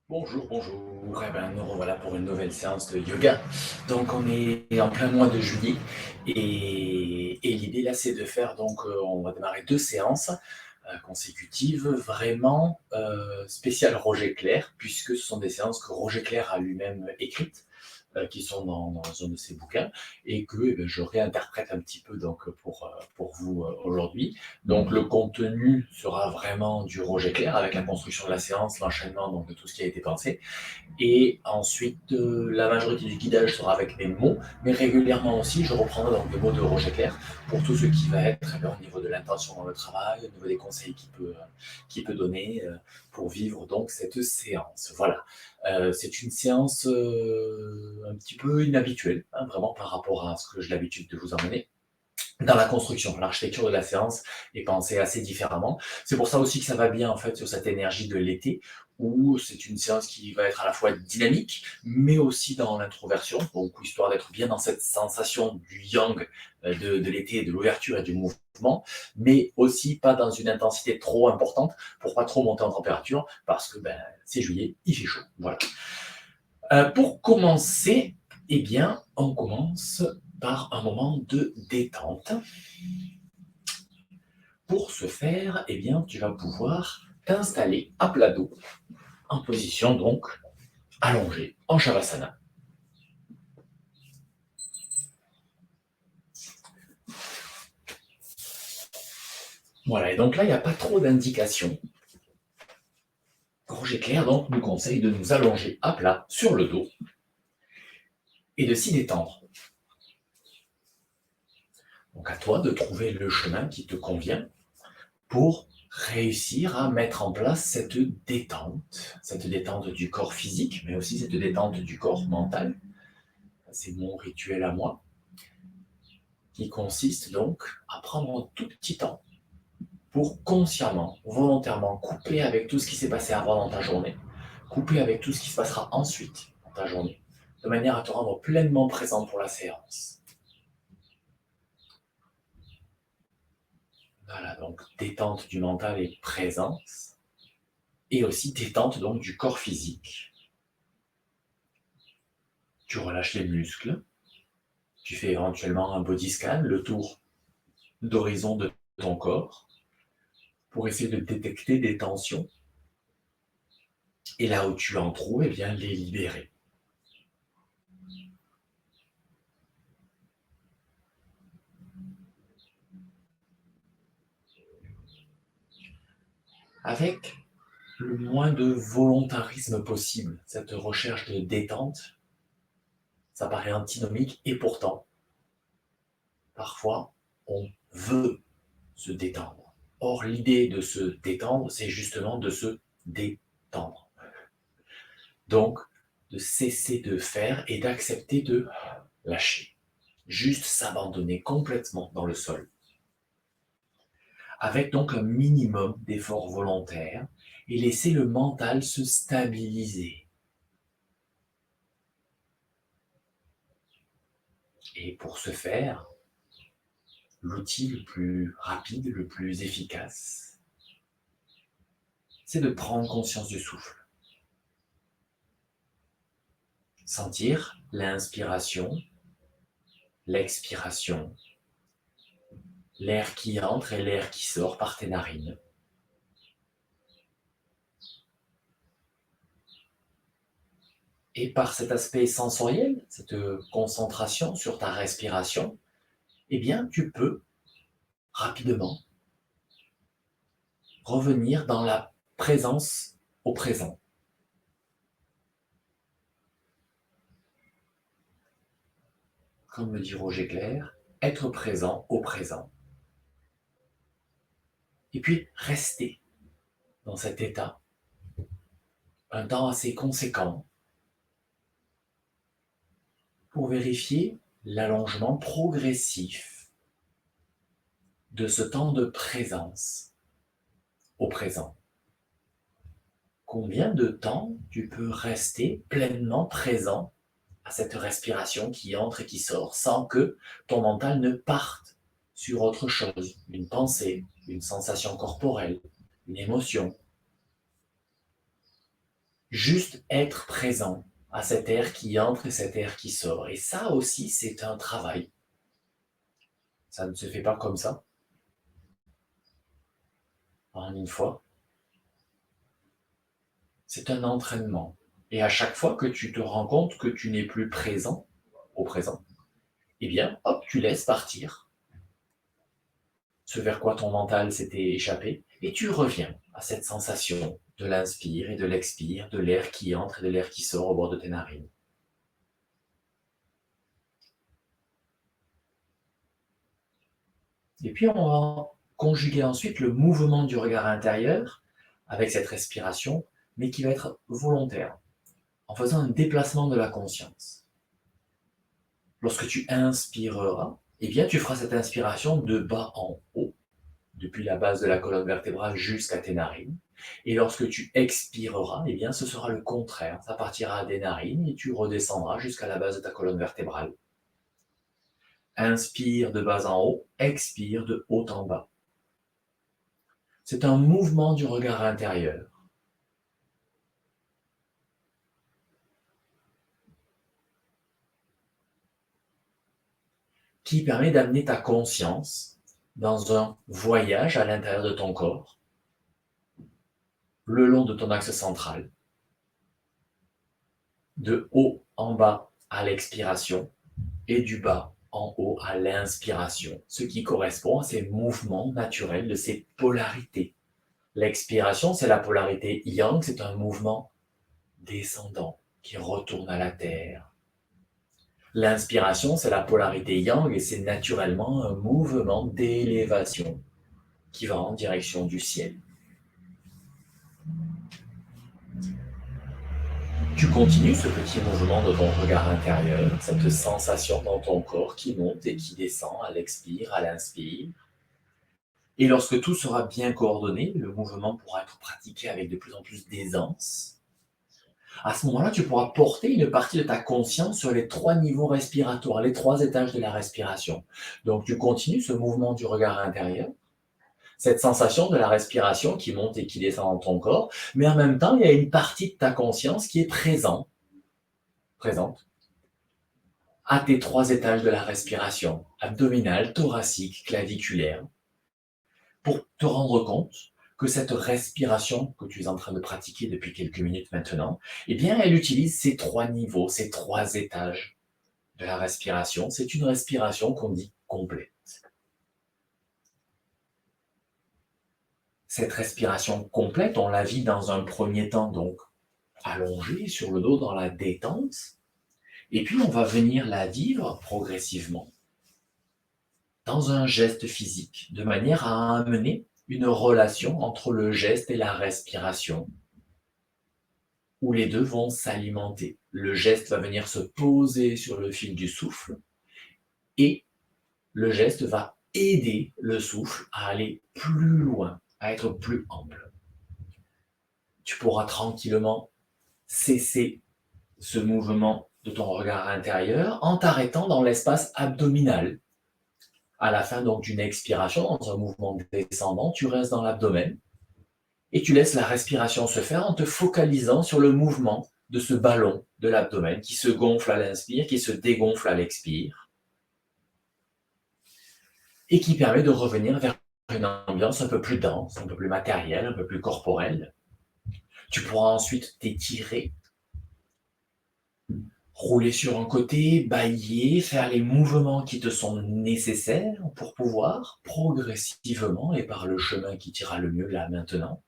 Bonjour, bonjour. Eh ben, nous revoilà pour une nouvelle séance de yoga. Donc, on est en plein mois de juillet et l'idée là, c'est de faire on va démarrer deux séances consécutives, vraiment spéciales Roger Clair, puisque ce sont des séances que Roger Clair a lui-même écrites, qui sont dans un de ses bouquins et que je réinterprète un petit peu pour vous aujourd'hui. Donc le contenu sera vraiment du Roger Clair avec la construction de la séance, l'enchaînement donc, de tout ce qui a été pensé. Et ensuite, la majorité du guidage sera avec mes mots, mais régulièrement aussi, je reprendrai donc des mots de Roger Clair pour tout ce qui va être au niveau de l'intention dans le travail, au niveau des conseils qu'il peut donner pour vivre donc cette séance. Voilà. C'est une séance un petit peu inhabituelle, hein, vraiment par rapport à ce que j'ai l'habitude de vous emmener dans la construction. L'architecture de la séance est pensée assez différemment. C'est pour ça aussi que ça va bien en fait sur cette énergie de l'été, où c'est une séance qui va être à la fois dynamique, mais aussi dans l'introversion, donc histoire d'être bien dans cette sensation du yang de l'été, de l'ouverture et du mouvement, mais aussi pas dans une intensité trop importante pour pas trop monter en température, parce que c'est juillet, il fait chaud. Voilà. Pour commencer, eh bien, on commence par un moment de détente. Pour ce faire, eh bien, tu vas pouvoir t'installer à plat dos, en position donc allongée, en Shavasana. Voilà, et donc là, il n'y a pas trop d'indications. Roger Clair donc nous conseille de nous allonger à plat sur le dos et de s'y détendre. Donc à toi de trouver le chemin qui te convient pour réussir à mettre en place cette détente du corps physique, mais aussi cette détente du corps mental. C'est mon rituel à moi, qui consiste donc à prendre un tout petit temps pour consciemment, volontairement couper avec tout ce qui s'est passé avant dans ta journée, couper avec tout ce qui se passera ensuite dans ta journée, de manière à te rendre pleinement présent pour la séance. Voilà, donc détente du mental et présence, et aussi détente donc du corps physique. Tu relâches les muscles, tu fais éventuellement un body scan, le tour d'horizon de ton corps, pour essayer de détecter des tensions, et là où tu en trouves, eh bien, les libérer. Avec le moins de volontarisme possible, cette recherche de détente, ça paraît antinomique, et pourtant, parfois, on veut se détendre. Or, l'idée de se détendre, c'est justement de se détendre. Donc, de cesser de faire et d'accepter de lâcher. Juste s'abandonner complètement dans le sol. Avec donc un minimum d'efforts volontaires et laisser le mental se stabiliser. Et pour ce faire, l'outil le plus rapide, le plus efficace, c'est de prendre conscience du souffle. Sentir l'inspiration, l'expiration, l'air qui entre et l'air qui sort par tes narines. Et par cet aspect sensoriel, cette concentration sur ta respiration, eh bien, tu peux rapidement revenir dans la présence au présent. Comme le dit Roger Clair, être présent au présent. Et puis, rester dans cet état un temps assez conséquent pour vérifier l'allongement progressif de ce temps de présence au présent. Combien de temps tu peux rester pleinement présent à cette respiration qui entre et qui sort sans que ton mental ne parte sur autre chose, une pensée, une sensation corporelle, une émotion. Juste être présent à cet air qui entre et cet air qui sort. Et ça aussi, c'est un travail. Ça ne se fait pas comme ça, en une fois. C'est un entraînement. Et à chaque fois que tu te rends compte que tu n'es plus présent, au présent, eh bien, hop, tu laisses partir ce vers quoi ton mental s'était échappé, et tu reviens à cette sensation de l'inspire et de l'expire, de l'air qui entre et de l'air qui sort au bord de tes narines. Et puis, on va conjuguer ensuite le mouvement du regard intérieur avec cette respiration, mais qui va être volontaire, en faisant un déplacement de la conscience. Lorsque tu inspireras, eh bien, tu feras cette inspiration de bas en haut, depuis la base de la colonne vertébrale jusqu'à tes narines. Et lorsque tu expireras, eh bien, ce sera le contraire. Ça partira des narines et tu redescendras jusqu'à la base de ta colonne vertébrale. Inspire de bas en haut, expire de haut en bas. C'est un mouvement du regard intérieur. Qui permet d'amener ta conscience dans un voyage à l'intérieur de ton corps, le long de ton axe central, de haut en bas à l'expiration et du bas en haut à l'inspiration, ce qui correspond à ces mouvements naturels de ces polarités. L'expiration, c'est la polarité yang, c'est un mouvement descendant qui retourne à la terre. L'inspiration, c'est la polarité yang et c'est naturellement un mouvement d'élévation qui va en direction du ciel. Tu continues ce petit mouvement de ton regard intérieur, cette sensation dans ton corps qui monte et qui descend à l'expire, à l'inspire. Et lorsque tout sera bien coordonné, le mouvement pourra être pratiqué avec de plus en plus d'aisance. À ce moment-là, tu pourras porter une partie de ta conscience sur les 3 niveaux respiratoires, les 3 étages de la respiration. Donc, tu continues ce mouvement du regard intérieur, cette sensation de la respiration qui monte et qui descend dans ton corps, mais en même temps, il y a une partie de ta conscience qui est présente à tes 3 étages de la respiration, abdominale, thoracique, claviculaire, pour te rendre compte que cette respiration que tu es en train de pratiquer depuis quelques minutes maintenant, eh bien, elle utilise ces 3 niveaux, ces 3 étages de la respiration. C'est une respiration qu'on dit complète. Cette respiration complète, on la vit dans un premier temps, donc allongée sur le dos dans la détente, et puis on va venir la vivre progressivement dans un geste physique, de manière à amener une relation entre le geste et la respiration, où les deux vont s'alimenter. Le geste va venir se poser sur le fil du souffle, et le geste va aider le souffle à aller plus loin, à être plus ample. Tu pourras tranquillement cesser ce mouvement de ton regard intérieur en t'arrêtant dans l'espace abdominal. À la fin donc d'une expiration, dans un mouvement descendant, tu restes dans l'abdomen et tu laisses la respiration se faire en te focalisant sur le mouvement de ce ballon de l'abdomen qui se gonfle à l'inspire, qui se dégonfle à l'expire et qui permet de revenir vers une ambiance un peu plus dense, un peu plus matérielle, un peu plus corporelle. Tu pourras ensuite t'étirer, rouler sur un côté, bâiller, faire les mouvements qui te sont nécessaires pour pouvoir progressivement et par le chemin qui t'ira le mieux là maintenant,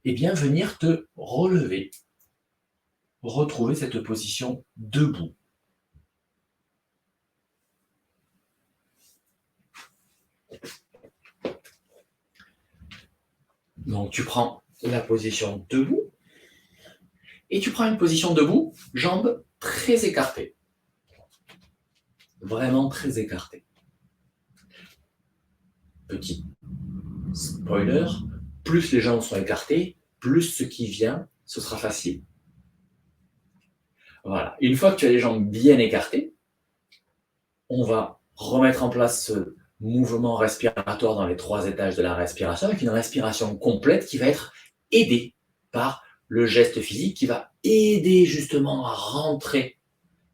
et bien venir te relever, retrouver cette position debout. Donc tu prends la position debout et tu prends une position debout, jambes très écartées. Vraiment très écartées. Petit spoiler, plus les jambes sont écartées, plus ce qui vient, ce sera facile. Voilà. Une fois que tu as les jambes bien écartées, on va remettre en place ce mouvement respiratoire dans les 3 étages de la respiration avec une respiration complète qui va être aidée par le geste physique qui va aider justement à rentrer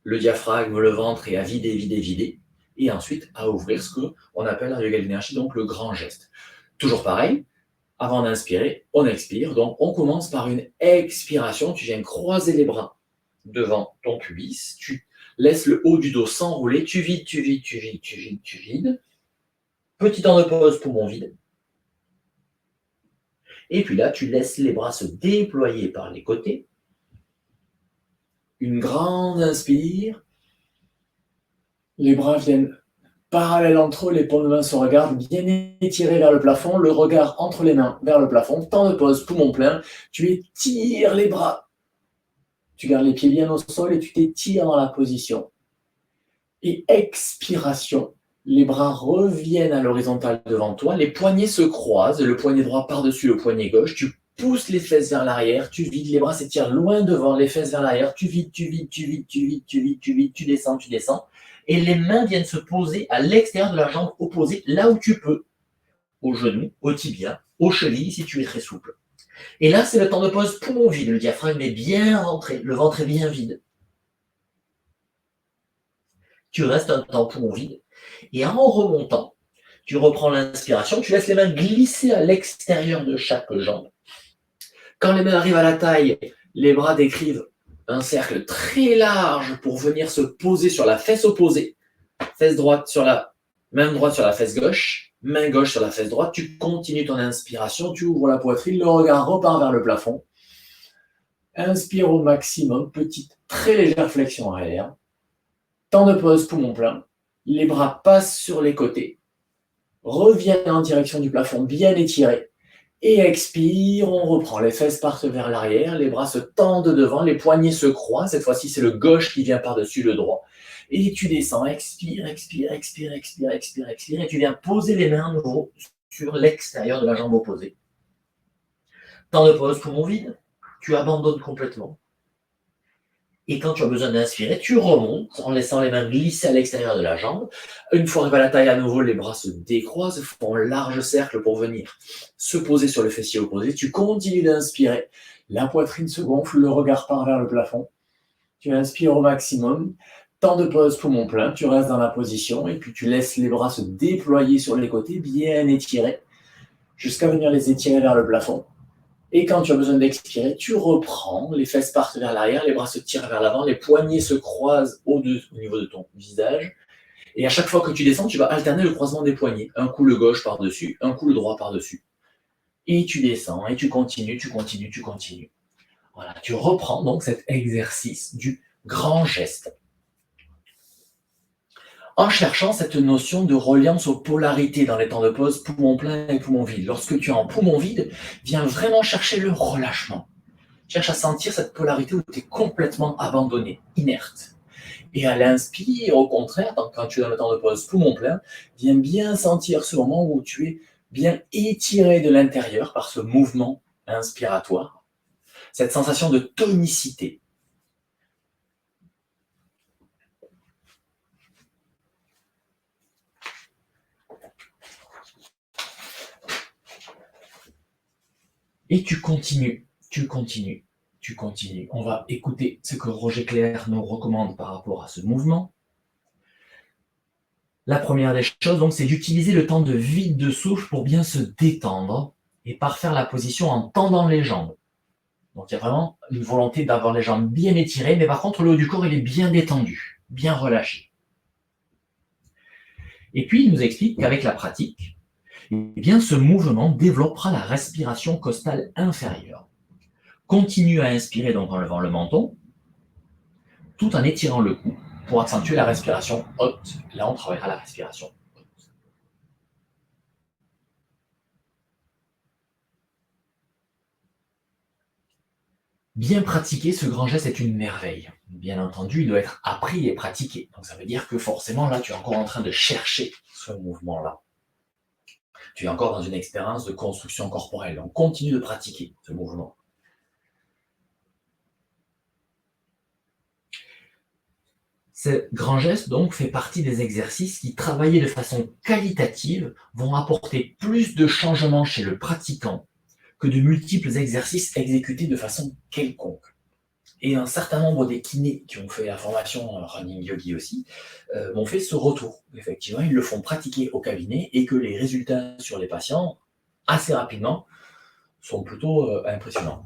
le diaphragme, le ventre et à vider, vider, vider. Et ensuite à ouvrir ce qu'on appelle en yoga de l'énergie, donc le grand geste. Toujours pareil, avant d'inspirer, on expire. Donc on commence par une expiration. Tu viens croiser les bras devant ton pubis. Tu laisses le haut du dos s'enrouler. Tu vides, tu vides, tu vides, tu vides, tu vides. Petit temps de pause, poumon vide. Et puis là, tu laisses les bras se déployer par les côtés. Une grande inspire. Les bras viennent parallèles entre eux, les paumes de main se regardent, bien étirés vers le plafond, le regard entre les mains vers le plafond. Temps de pause, poumon plein. Tu étires les bras. Tu gardes les pieds bien au sol et tu t'étires dans la position. Et expiration. Les bras reviennent à l'horizontale devant toi, les poignets se croisent, le poignet droit par-dessus le poignet gauche, tu pousses les fesses vers l'arrière, tu vides, les bras s'étirent loin devant, les fesses vers l'arrière, tu vides, tu vides, tu vides, tu vides, tu vides, tu vides, tu descends, et les mains viennent se poser à l'extérieur de la jambe opposée, là où tu peux, au genou, au tibia, aux chevilles, si tu es très souple. Et là, c'est le temps de pause poumon vide, le diaphragme est bien rentré, le ventre est bien vide. Tu restes un temps poumon vide. Et en remontant, tu reprends l'inspiration, tu laisses les mains glisser à l'extérieur de chaque jambe. Quand les mains arrivent à la taille, les bras décrivent un cercle très large pour venir se poser sur la fesse opposée. Fesse droite sur la main droite sur la fesse gauche, main gauche sur la fesse droite. Tu continues ton inspiration, tu ouvres la poitrine, le regard repart vers le plafond. Inspire au maximum, petite très légère flexion arrière. Temps de pause, poumon plein. Les bras passent sur les côtés, reviennent en direction du plafond bien étirés, et expire, on reprend, les fesses partent vers l'arrière, les bras se tendent devant, les poignets se croisent, cette fois-ci c'est le gauche qui vient par-dessus le droit, et tu descends, expire, expire, expire, expire, expire, expire, et tu viens poser les mains à nouveau sur l'extérieur de la jambe opposée. Temps de pause, poumon vide, tu abandonnes complètement. Et quand tu as besoin d'inspirer, tu remontes en laissant les mains glisser à l'extérieur de la jambe. Une fois arrivé à la taille à nouveau, les bras se décroisent, font un large cercle pour venir se poser sur le fessier opposé. Tu continues d'inspirer. La poitrine se gonfle, le regard part vers le plafond. Tu inspires au maximum. Temps de pause, poumon plein. Tu restes dans la position et puis tu laisses les bras se déployer sur les côtés, bien étirés, jusqu'à venir les étirer vers le plafond. Et quand tu as besoin d'expirer, tu reprends, les fesses partent vers l'arrière, les bras se tirent vers l'avant, les poignets se croisent au niveau de ton visage. Et à chaque fois que tu descends, tu vas alterner le croisement des poignets. Un coup le gauche par-dessus, un coup le droit par-dessus. Et tu descends, et tu continues, tu continues, tu continues. Voilà, tu reprends donc cet exercice du grand geste. En cherchant cette notion de reliance aux polarités dans les temps de pause, poumon plein et poumon vide. Lorsque tu es en poumon vide, viens vraiment chercher le relâchement. Cherche à sentir cette polarité où tu es complètement abandonné, inerte. Et à l'inspire, au contraire, quand tu es dans le temps de pause poumon plein, viens bien sentir ce moment où tu es bien étiré de l'intérieur par ce mouvement inspiratoire, cette sensation de tonicité. Et tu continues, tu continues, tu continues. On va écouter ce que Roger Clair nous recommande par rapport à ce mouvement. La première des choses, donc, c'est d'utiliser le temps de vide de souffle pour bien se détendre et parfaire la position en tendant les jambes. Donc, il y a vraiment une volonté d'avoir les jambes bien étirées, mais par contre, le haut du corps, il est bien détendu, bien relâché. Et puis, il nous explique qu'avec la pratique, eh bien, ce mouvement développera la respiration costale inférieure. Continue à inspirer donc en levant le menton, tout en étirant le cou pour accentuer la respiration haute. Là, on travaillera la respiration haute. Bien pratiquer ce grand geste est une merveille. Bien entendu, il doit être appris et pratiqué. Donc ça veut dire que forcément, là, tu es encore en train de chercher ce mouvement-là. Tu es encore dans une expérience de construction corporelle. Donc continue de pratiquer ce mouvement. Ce grand geste, donc, fait partie des exercices qui, travaillés de façon qualitative, vont apporter plus de changements chez le pratiquant que de multiples exercices exécutés de façon quelconque. Et un certain nombre des kinés qui ont fait la formation Running Yogi aussi m'ont fait ce retour. Effectivement, ils le font pratiquer au cabinet et que les résultats sur les patients, assez rapidement, sont plutôt impressionnants.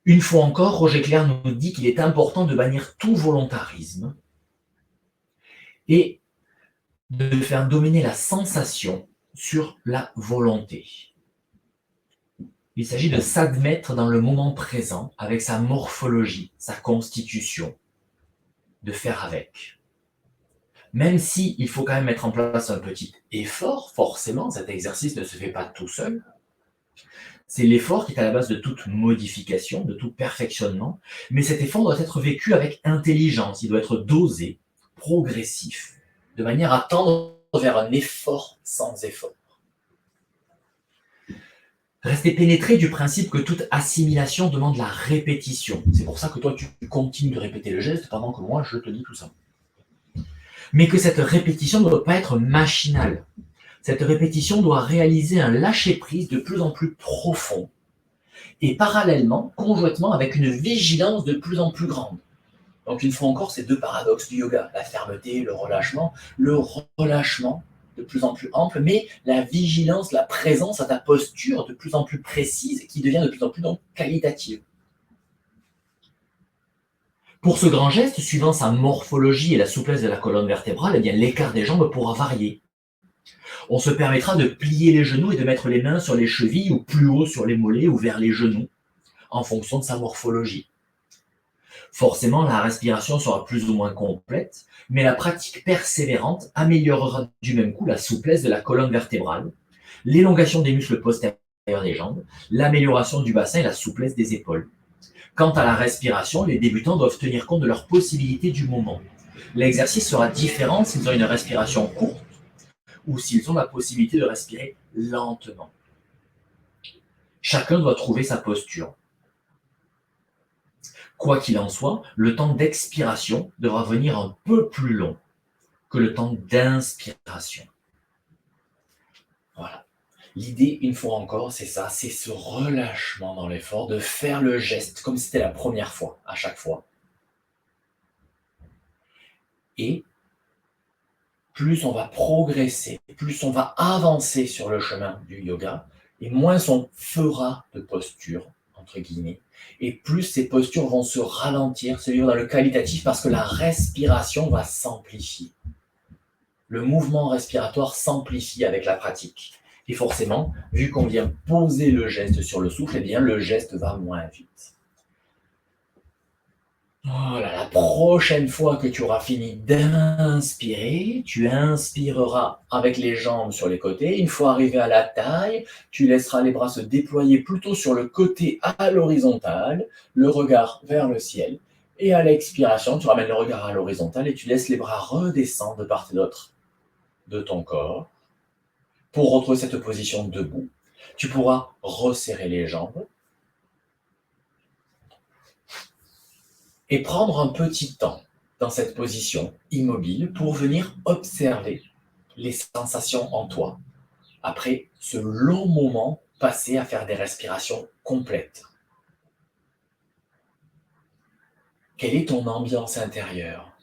Une fois encore, Roger Clair nous dit qu'il est important de bannir tout volontarisme et de faire dominer la sensation sur la volonté. Il s'agit de s'admettre dans le moment présent avec sa morphologie, sa constitution, de faire avec. Même si il faut quand même mettre en place un petit effort, forcément, cet exercice ne se fait pas tout seul. C'est l'effort qui est à la base de toute modification, de tout perfectionnement, mais cet effort doit être vécu avec intelligence, il doit être dosé, progressif, de manière à tendre vers un effort sans effort. Rester pénétré du principe que toute assimilation demande la répétition. C'est pour ça que toi, tu continues de répéter le geste pendant que moi, je te dis tout ça. Mais que cette répétition ne doit pas être machinale. Cette répétition doit réaliser un lâcher-prise de plus en plus profond et parallèlement, conjointement, avec une vigilance de plus en plus grande. Donc, une fois encore, ces deux paradoxes du yoga, la fermeté, le relâchement de plus en plus ample, mais la vigilance, la présence à ta posture de plus en plus précise qui devient de plus en plus donc qualitative. Pour ce grand geste, suivant sa morphologie et la souplesse de la colonne vertébrale, eh bien, l'écart des jambes pourra varier. On se permettra de plier les genoux et de mettre les mains sur les chevilles ou plus haut sur les mollets ou vers les genoux, en fonction de sa morphologie. Forcément, la respiration sera plus ou moins complète, mais la pratique persévérante améliorera du même coup la souplesse de la colonne vertébrale, l'élongation des muscles postérieurs des jambes, l'amélioration du bassin et la souplesse des épaules. Quant à la respiration, les débutants doivent tenir compte de leurs possibilités du moment. L'exercice sera différent s'ils ont une respiration courte ou s'ils ont la possibilité de respirer lentement. Chacun doit trouver sa posture. Quoi qu'il en soit, le temps d'expiration devra venir un peu plus long que le temps d'inspiration. Voilà. L'idée, une fois encore, c'est ça, c'est ce relâchement dans l'effort, de faire le geste comme si c'était la première fois, à chaque fois. Et plus on va progresser, plus on va avancer sur le chemin du yoga, et moins on fera de posture, entre guillemets, et plus ces postures vont se ralentir, se vivre dans le qualitatif, parce que la respiration va s'amplifier. Le mouvement respiratoire s'amplifie avec la pratique. Et forcément, vu qu'on vient poser le geste sur le souffle, eh bien, le geste va moins vite. Voilà, la prochaine fois que tu auras fini d'inspirer, tu inspireras avec les jambes sur les côtés. Une fois arrivé à la taille, tu laisseras les bras se déployer plutôt sur le côté à l'horizontale, le regard vers le ciel. Et à l'expiration, tu ramènes le regard à l'horizontale et tu laisses les bras redescendre de part et d'autre de ton corps. Pour retrouver cette position debout, tu pourras resserrer les jambes et prendre un petit temps dans cette position immobile pour venir observer les sensations en toi après ce long moment passé à faire des respirations complètes. Quelle est ton ambiance intérieure?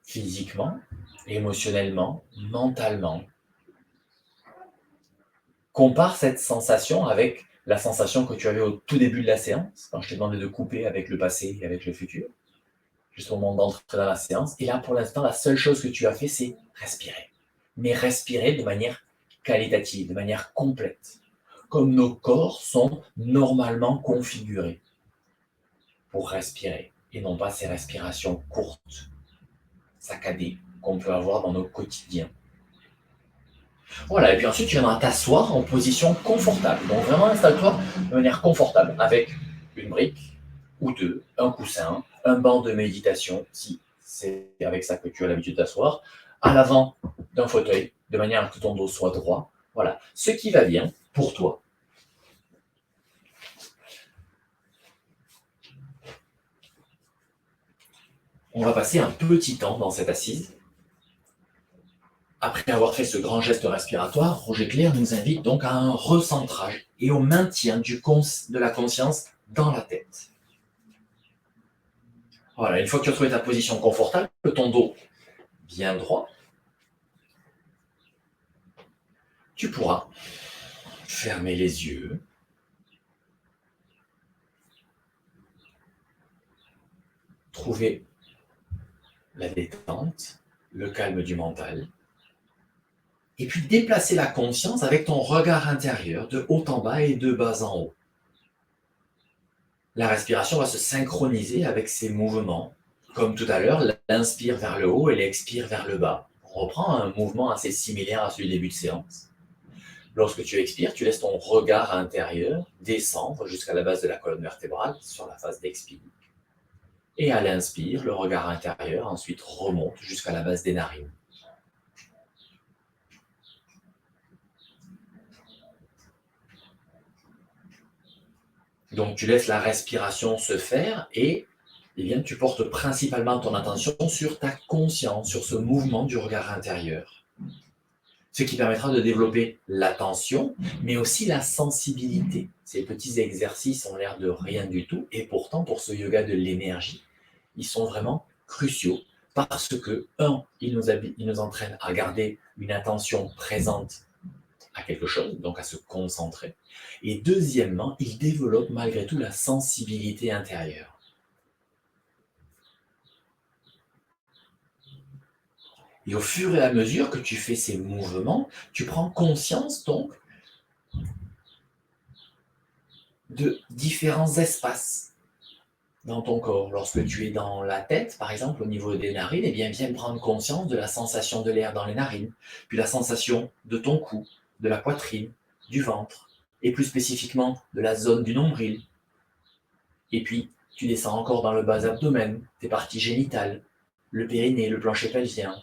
Physiquement, émotionnellement, mentalement. Compare cette sensation avec la sensation que tu avais au tout début de la séance, quand je t'ai demandé de couper avec le passé et avec le futur, juste au moment d'entrer dans la séance. Et là, pour l'instant, la seule chose que tu as fait, c'est respirer. Mais respirer de manière qualitative, de manière complète, comme nos corps sont normalement configurés pour respirer, et non pas ces respirations courtes, saccadées, qu'on peut avoir dans nos quotidiens. Voilà, et puis ensuite, tu viendras t'asseoir en position confortable. Donc vraiment, installe-toi de manière confortable, avec une brique ou deux, un coussin, un banc de méditation, si c'est avec ça que tu as l'habitude d'asseoir, à l'avant d'un fauteuil, de manière à ce que ton dos soit droit. Voilà, ce qui va bien pour toi. On va passer un petit temps dans cette assise. Après avoir fait ce grand geste respiratoire, Roger Clair nous invite donc à un recentrage et au maintien de la conscience dans la tête. Voilà, une fois que tu as trouvé ta position confortable, ton dos bien droit, tu pourras fermer les yeux, trouver la détente, le calme du mental, et puis déplacer la conscience avec ton regard intérieur de haut en bas et de bas en haut. La respiration va se synchroniser avec ces mouvements. Comme tout à l'heure, l'inspire vers le haut et l'expire vers le bas. On reprend un mouvement assez similaire à celui du début de séance. Lorsque tu expires, tu laisses ton regard intérieur descendre jusqu'à la base de la colonne vertébrale sur la phase d'expire. Et à l'inspire, le regard intérieur ensuite remonte jusqu'à la base des narines. Donc tu laisses la respiration se faire et tu portes principalement ton attention sur ta conscience, sur ce mouvement du regard intérieur. Ce qui permettra de développer l'attention, mais aussi la sensibilité. Ces petits exercices ont l'air de rien du tout, et pourtant, pour ce yoga de l'énergie, ils sont vraiment cruciaux, parce que, ils nous entraînent à garder une attention présente à quelque chose, donc à se concentrer, et deuxièmement, ils développent malgré tout la sensibilité intérieure. Et au fur et à mesure que tu fais ces mouvements, tu prends conscience donc de différents espaces dans ton corps. Lorsque tu es dans la tête, par exemple, au niveau des narines, eh bien, viens prendre conscience de la sensation de l'air dans les narines, puis la sensation de ton cou, de la poitrine, du ventre, et plus spécifiquement de la zone du nombril. Et puis, tu descends encore dans le bas abdomen, tes parties génitales, le périnée, le plancher pelvien.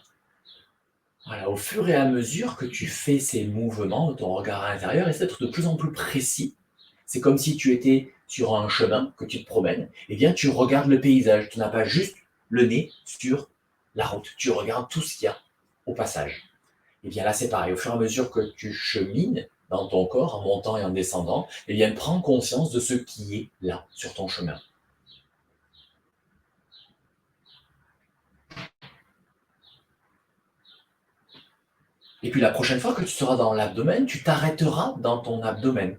Voilà, au fur et à mesure que tu fais ces mouvements, ton regard intérieur essaie d'être de plus en plus précis. C'est comme si tu étais sur un chemin, que tu te promènes, et bien tu regardes le paysage. Tu n'as pas juste le nez sur la route, tu regardes tout ce qu'il y a au passage. Et bien là, c'est pareil. Au fur et à mesure que tu chemines dans ton corps, en montant et en descendant, et bien prends conscience de ce qui est là, sur ton chemin. Et puis la prochaine fois que tu seras dans l'abdomen, tu t'arrêteras dans ton abdomen.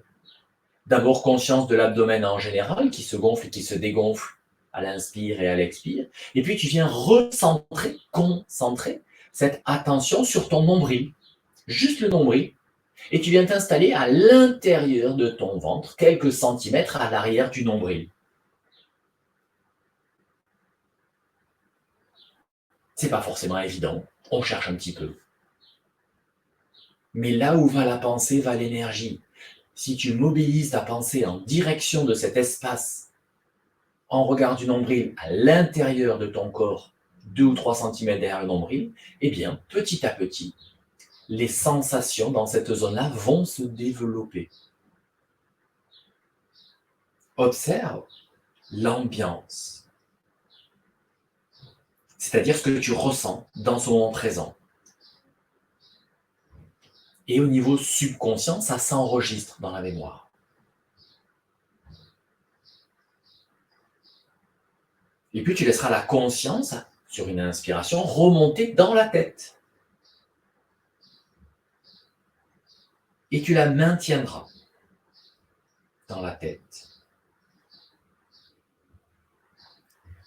D'abord conscience de l'abdomen en général, qui se gonfle et qui se dégonfle à l'inspire et à l'expire. Et puis tu viens concentrer cette attention sur ton nombril, juste le nombril. Et tu viens t'installer à l'intérieur de ton ventre, quelques centimètres à l'arrière du nombril. C'est pas forcément évident, on cherche un petit peu. Mais là où va la pensée, va l'énergie. Si tu mobilises ta pensée en direction de cet espace, en regard du nombril à l'intérieur de ton corps, 2 ou 3 cm derrière le nombril, eh bien, petit à petit, les sensations dans cette zone-là vont se développer. Observe l'ambiance, c'est-à-dire ce que tu ressens dans ce moment présent. Et au niveau subconscient, ça s'enregistre dans la mémoire. Et puis tu laisseras la conscience, sur une inspiration, remonter dans la tête. Et tu la maintiendras dans la tête.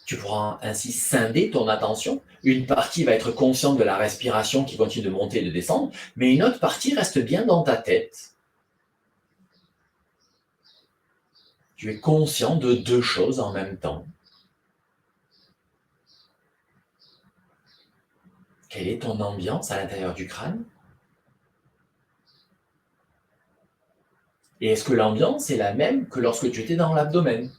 Tu pourras ainsi scinder ton attention. Une partie va être consciente de la respiration qui continue de monter et de descendre, mais une autre partie reste bien dans ta tête. Tu es conscient de 2 choses en même temps. Quelle est ton ambiance à l'intérieur du crâne? Et est-ce que l'ambiance est la même que lorsque tu étais dans l'abdomen?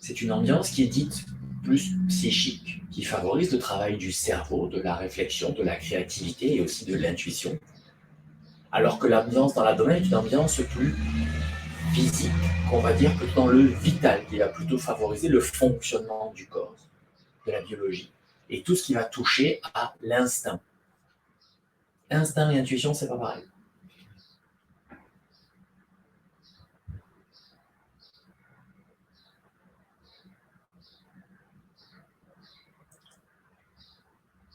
C'est une ambiance qui est dite plus psychique, qui favorise le travail du cerveau, de la réflexion, de la créativité et aussi de l'intuition. Alors que l'ambiance dans l'abdomen est une ambiance plus physique, qu'on va dire plutôt dans le vital, qui va plutôt favoriser le fonctionnement du corps, de la biologie. et tout ce qui va toucher à l'instinct. Instinct et intuition, c'est pas pareil.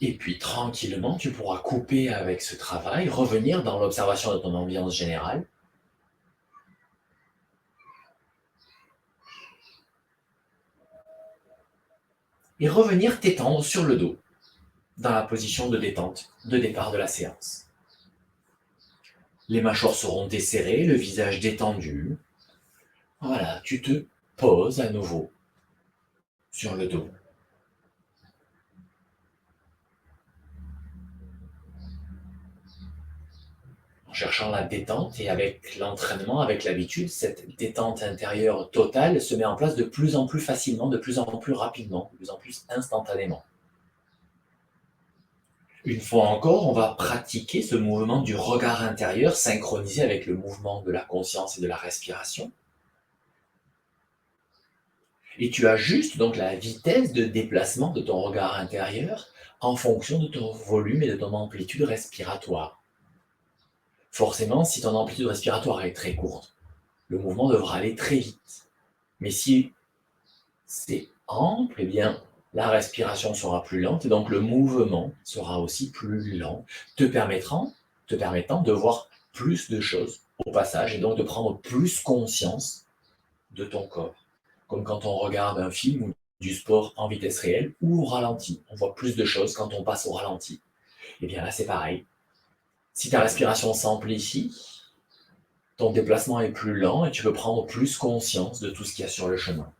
Et puis tranquillement, tu pourras couper avec ce travail, revenir dans l'observation de ton ambiance générale. Et revenir t'étendre sur le dos, dans la position de détente, de départ de la séance. Les mâchoires seront desserrées, le visage détendu. Voilà, tu te poses à nouveau sur le dos. En cherchant la détente et avec l'entraînement, avec l'habitude, cette détente intérieure totale se met en place de plus en plus facilement, de plus en plus rapidement, de plus en plus instantanément. Une fois encore, on va pratiquer ce mouvement du regard intérieur synchronisé avec le mouvement de la conscience et de la respiration. Et tu ajustes donc la vitesse de déplacement de ton regard intérieur en fonction de ton volume et de ton amplitude respiratoire. Forcément, si ton amplitude respiratoire est très courte, le mouvement devra aller très vite. Mais si c'est ample, eh bien, la respiration sera plus lente et donc le mouvement sera aussi plus lent, te permettant de voir plus de choses au passage et donc de prendre plus conscience de ton corps. Comme quand on regarde un film ou du sport en vitesse réelle ou au ralenti. On voit plus de choses quand on passe au ralenti. Et bien là, c'est pareil. Si ta respiration s'amplifie, ton déplacement est plus lent et tu peux prendre plus conscience de tout ce qu'il y a sur le chemin.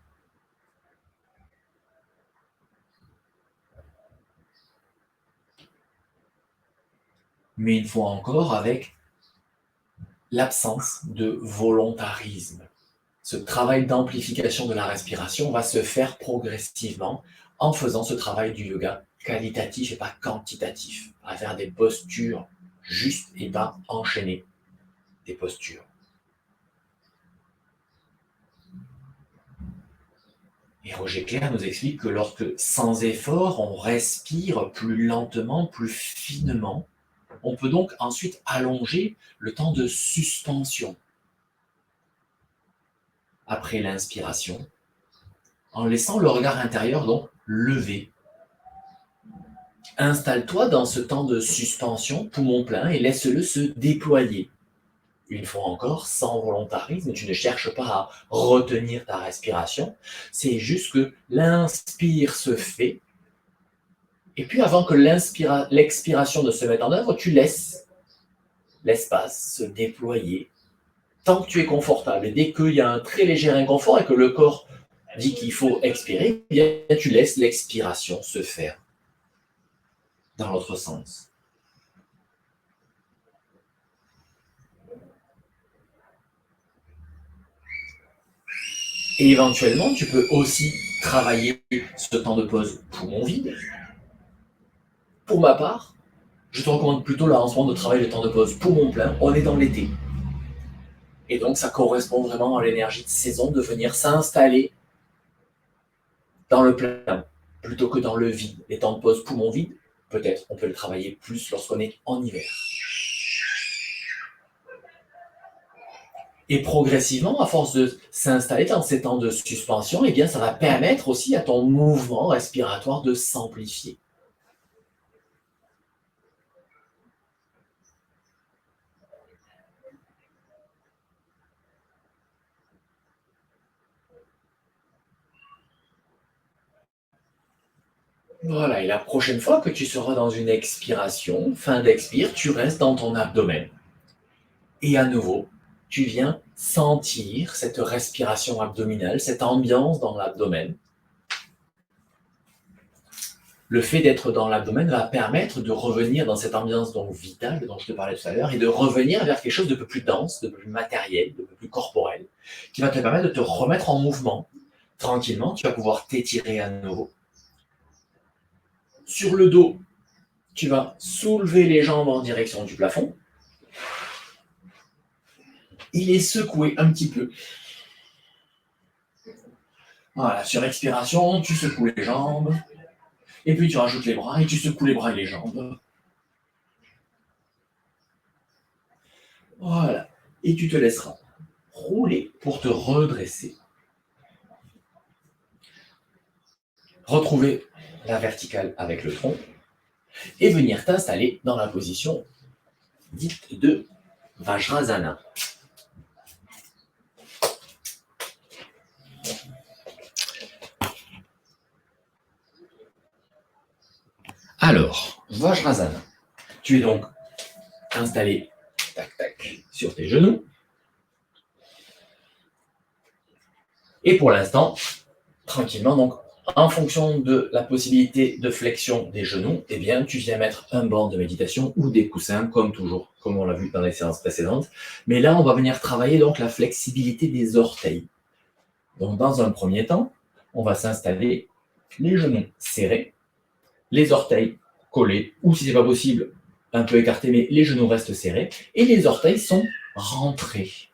Mais une fois encore, avec l'absence de volontarisme. Ce travail d'amplification de la respiration va se faire progressivement en faisant ce travail du yoga qualitatif et pas quantitatif, à faire des postures justes et pas enchaîner des postures. Et Roger Clair nous explique que lorsque, sans effort, on respire plus lentement, plus finement, on peut donc ensuite allonger le temps de suspension après l'inspiration, en laissant le regard intérieur donc levé. Installe-toi dans ce temps de suspension, poumon plein, et laisse-le se déployer. Une fois encore, sans volontarisme, tu ne cherches pas à retenir ta respiration, c'est juste que l'inspire se fait, et puis avant que l'expiration ne se mette en œuvre, tu laisses l'espace se déployer tant que tu es confortable. Et dès qu'il y a un très léger inconfort et que le corps dit qu'il faut expirer, eh bien, tu laisses l'expiration se faire dans l'autre sens. Et éventuellement, tu peux aussi travailler ce temps de pause poumon vide. Pour ma part, je te recommande plutôt là en ce moment de travailler le temps de pause poumon plein. On est dans l'été. Et donc, ça correspond vraiment à l'énergie de saison de venir s'installer dans le plein plutôt que dans le vide. Les temps de pause poumon vide, peut-être on peut le travailler plus lorsqu'on est en hiver. Et progressivement, à force de s'installer dans ces temps de suspension, eh bien, ça va permettre aussi à ton mouvement respiratoire de s'amplifier. Voilà, et la prochaine fois que tu seras dans une expiration, fin d'expire, tu restes dans ton abdomen. Et à nouveau, tu viens sentir cette respiration abdominale, cette ambiance dans l'abdomen. Le fait d'être dans l'abdomen va permettre de revenir dans cette ambiance donc vitale dont je te parlais tout à l'heure et de revenir vers quelque chose de peu plus dense, de peu plus matériel, de peu plus corporel, qui va te permettre de te remettre en mouvement. Tranquillement, tu vas pouvoir t'étirer à nouveau. Sur le dos, tu vas soulever les jambes en direction du plafond. Il est secoué un petit peu. Voilà, sur expiration, tu secoues les jambes. Et puis tu rajoutes les bras et tu secoues les bras et les jambes. Voilà. Et tu te laisseras rouler pour te redresser. Retrouver la verticale avec le tronc et venir t'installer dans la position dite de Vajrasana. Alors, Vajrasana. Tu es donc installé, tac, tac, sur tes genoux. Et pour l'instant, tranquillement, donc, en fonction de la possibilité de flexion des genoux, eh bien, tu viens mettre un banc de méditation ou des coussins, comme toujours, comme on l'a vu dans les séances précédentes. Mais là, on va venir travailler donc la flexibilité des orteils. Donc, dans un premier temps, on va s'installer les genoux serrés, les orteils collés, ou si c'est pas possible, un peu écartés, mais les genoux restent serrés, et les orteils sont rentrés.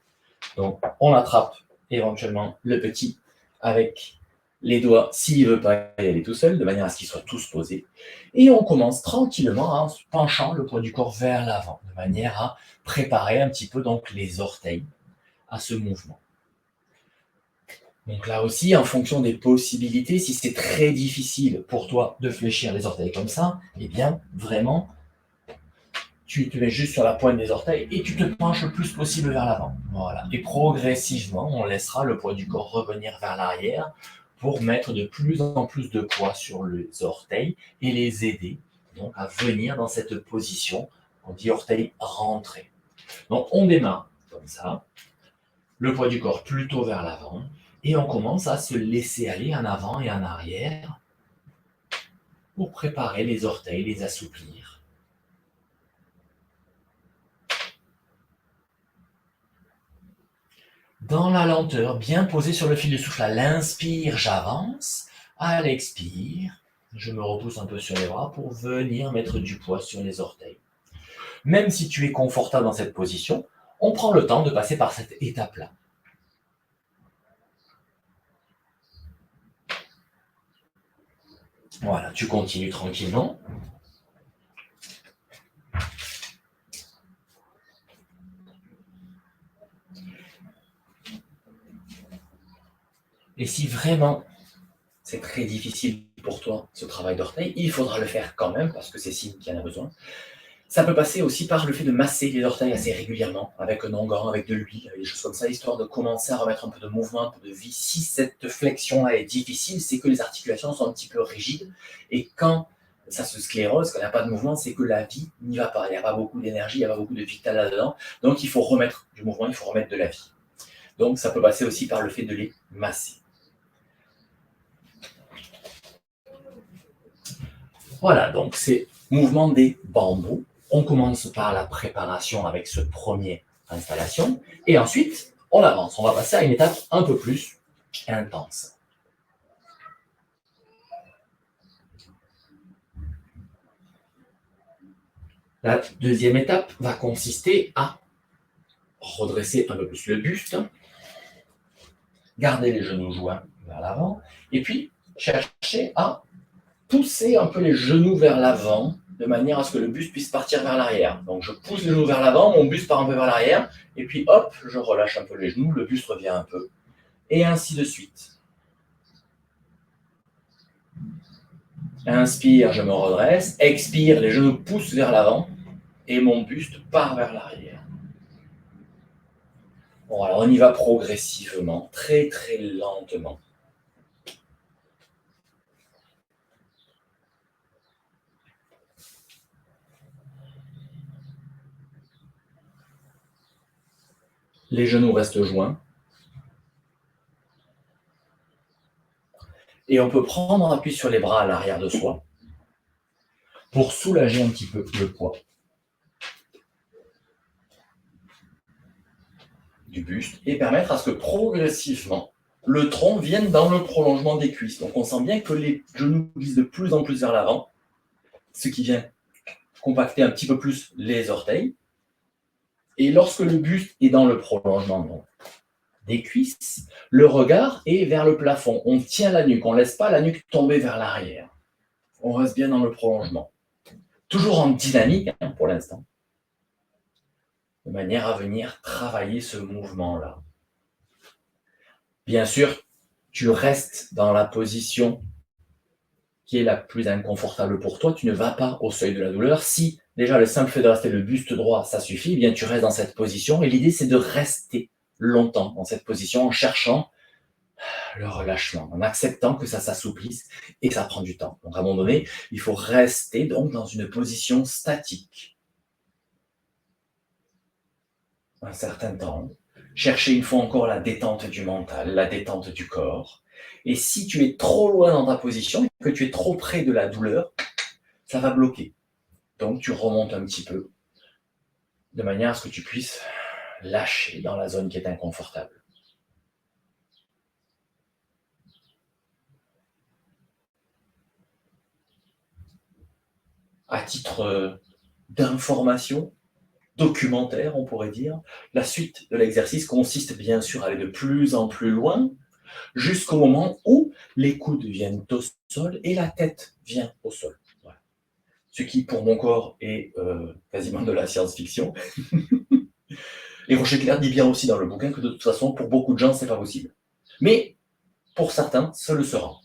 Donc, on attrape éventuellement le petit avec les doigts, s'il ne veut pas y aller tout seul, de manière à ce qu'ils soient tous posés. Et on commence tranquillement en penchant le poids du corps vers l'avant, de manière à préparer un petit peu donc les orteils à ce mouvement. Donc là aussi, en fonction des possibilités, si c'est très difficile pour toi de fléchir les orteils comme ça, eh bien, vraiment, tu te mets juste sur la pointe des orteils et tu te penches le plus possible vers l'avant. Voilà. Et progressivement, on laissera le poids du corps revenir vers l'arrière pour mettre de plus en plus de poids sur les orteils et les aider donc à venir dans cette position. On dit orteils rentrés. Donc on démarre comme ça, le poids du corps plutôt vers l'avant, et on commence à se laisser aller en avant et en arrière pour préparer les orteils, les assouplir. Dans la lenteur, bien posé sur le fil de souffle. À l'inspire, j'avance. À l'expire, je me repousse un peu sur les bras pour venir mettre du poids sur les orteils. Même si tu es confortable dans cette position, on prend le temps de passer par cette étape-là. Voilà, tu continues tranquillement. Et si vraiment c'est très difficile pour toi, ce travail d'orteil, il faudra le faire quand même, parce que c'est signe qu'il y en a besoin. Ça peut passer aussi par le fait de masser les orteils assez régulièrement, avec un onguent, avec de l'huile, avec des choses comme ça, histoire de commencer à remettre un peu de mouvement, un peu de vie. Si cette flexion-là est difficile, c'est que les articulations sont un petit peu rigides. Et quand ça se sclérose, quand il n'y a pas de mouvement, c'est que la vie n'y va pas. Il n'y a pas beaucoup d'énergie, il n'y a pas beaucoup de vital là-dedans. Donc il faut remettre du mouvement, il faut remettre de la vie. Donc ça peut passer aussi par le fait de les masser. Voilà, donc c'est mouvement des bambous. On commence par la préparation avec ce premier installation, et ensuite, on avance. On va passer à une étape un peu plus intense. La deuxième étape va consister à redresser un peu plus le buste, garder les genoux joints vers l'avant, et puis chercher à pousser un peu les genoux vers l'avant, de manière à ce que le buste puisse partir vers l'arrière. Donc je pousse les genoux vers l'avant, mon buste part un peu vers l'arrière, et puis hop, je relâche un peu les genoux, le buste revient un peu, et ainsi de suite. Inspire, je me redresse, expire, les genoux poussent vers l'avant, et mon buste part vers l'arrière. Bon, alors on y va progressivement, très très lentement. Les genoux restent joints. Et on peut prendre appui sur les bras à l'arrière de soi pour soulager un petit peu le poids du buste et permettre à ce que progressivement le tronc vienne dans le prolongement des cuisses. Donc on sent bien que les genoux glissent de plus en plus vers l'avant, ce qui vient compacter un petit peu plus les orteils. Et lorsque le buste est dans le prolongement des cuisses, le regard est vers le plafond. On tient la nuque, on ne laisse pas la nuque tomber vers l'arrière. On reste bien dans le prolongement. Toujours en dynamique pour l'instant, de manière à venir travailler ce mouvement-là. Bien sûr, tu restes dans la position qui est la plus inconfortable pour toi, tu ne vas pas au seuil de la douleur. Si déjà le simple fait de rester le buste droit, ça suffit, eh bien tu restes dans cette position. Et l'idée, c'est de rester longtemps dans cette position en cherchant le relâchement, en acceptant que ça s'assouplisse et que ça prend du temps. Donc à un moment donné, il faut rester donc dans une position statique un certain temps, chercher une fois encore la détente du mental, la détente du corps. Et si tu es trop loin dans ta position et que tu es trop près de la douleur, ça va bloquer. Donc tu remontes un petit peu de manière à ce que tu puisses lâcher dans la zone qui est inconfortable. À titre d'information, documentaire, on pourrait dire, la suite de l'exercice consiste bien sûr à aller de plus en plus loin jusqu'au moment où les coudes viennent au sol et la tête vient au sol. Voilà. Ce qui, pour mon corps, est quasiment de la science-fiction. Et Roger Clair dit bien aussi dans le bouquin que de toute façon, pour beaucoup de gens, c'est pas possible. Mais pour certains, ce le sera.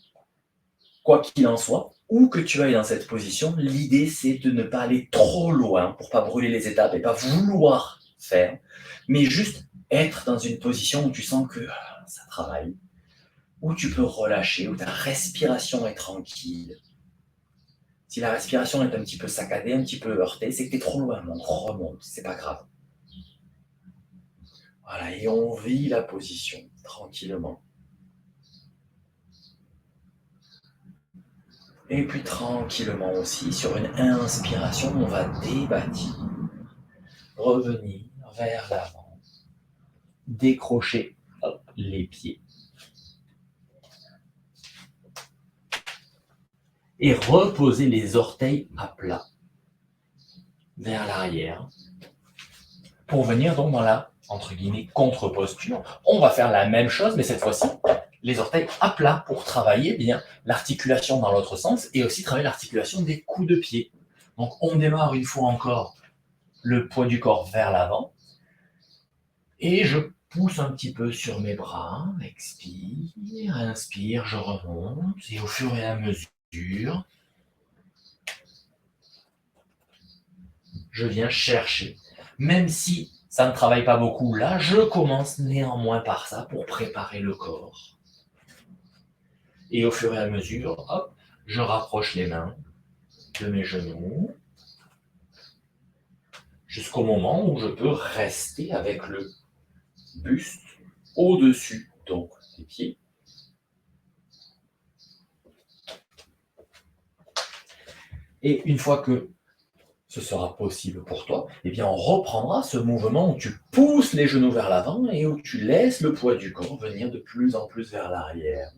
Quoi qu'il en soit, où que tu ailles dans cette position, l'idée c'est de ne pas aller trop loin pour pas brûler les étapes et pas vouloir faire, mais juste être dans une position où tu sens que ça travaille, où tu peux relâcher, où ta respiration est tranquille. Si la respiration est un petit peu saccadée, un petit peu heurtée, c'est que tu es trop loin, donc remonte, c'est pas grave. Voilà, et on vit la position tranquillement. Et puis tranquillement aussi, sur une inspiration, on va débâtir, revenir vers l'avant, décrocher les pieds et reposer les orteils à plat vers l'arrière pour venir donc dans la, entre guillemets, contre-posture. On va faire la même chose, mais cette fois-ci, les orteils à plat pour travailler bien l'articulation dans l'autre sens et aussi travailler l'articulation des coups de pied. Donc on démarre une fois encore le poids du corps vers l'avant et je pousse un petit peu sur mes bras, expire, inspire, je remonte et au fur et à mesure, je viens chercher. Même si ça ne travaille pas beaucoup là, je commence néanmoins par ça pour préparer le corps. Et au fur et à mesure, hop, je rapproche les mains de mes genoux jusqu'au moment où je peux rester avec le buste au-dessus donc des pieds. Et une fois que ce sera possible pour toi, eh bien on reprendra ce mouvement où tu pousses les genoux vers l'avant et où tu laisses le poids du corps venir de plus en plus vers l'arrière.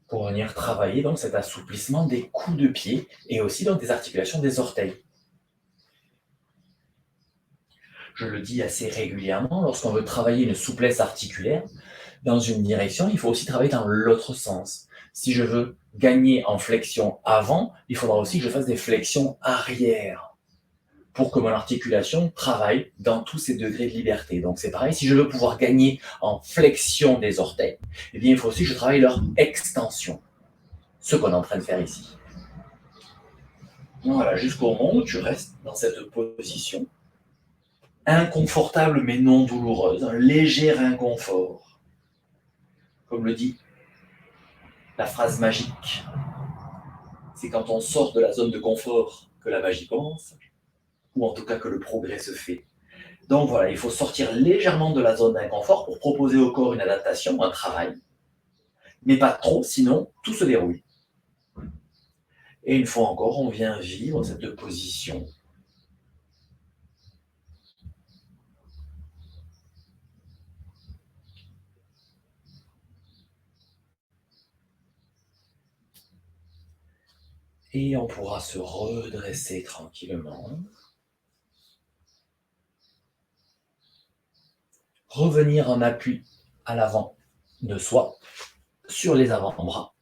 Pour venir travailler donc cet assouplissement des coups de pied et aussi donc des articulations des orteils. Je le dis assez régulièrement, lorsqu'on veut travailler une souplesse articulaire dans une direction, il faut aussi travailler dans l'autre sens. Si je veux gagner en flexion avant, il faudra aussi que je fasse des flexions arrière pour que mon articulation travaille dans tous ces degrés de liberté. Donc c'est pareil, si je veux pouvoir gagner en flexion des orteils, eh bien il faut aussi que je travaille leur extension, ce qu'on est en train de faire ici. Voilà, jusqu'au moment où tu restes dans cette position inconfortable mais non douloureuse, un léger inconfort. Comme le dit la phrase magique, c'est quand on sort de la zone de confort que la magie commence, ou en tout cas que le progrès se fait. Donc voilà, il faut sortir légèrement de la zone d'inconfort pour proposer au corps une adaptation, un travail, mais pas trop, sinon tout se déroule. Et une fois encore, on vient vivre cette position. Et on pourra se redresser tranquillement. Revenir en appui à l'avant de soi, sur les avant-bras.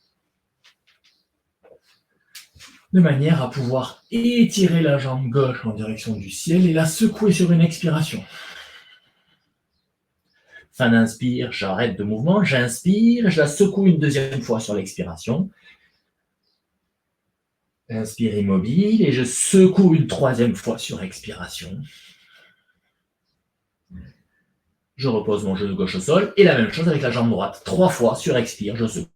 de manière à pouvoir étirer la jambe gauche en direction du ciel et la secouer sur une expiration. Fin d'inspire, j'arrête de mouvement, j'inspire, je la secoue une deuxième fois sur l'expiration. Inspire immobile et je secoue une troisième fois sur expiration. Je repose mon genou gauche au sol et la même chose avec la jambe droite. 3 fois sur expire, je secoue.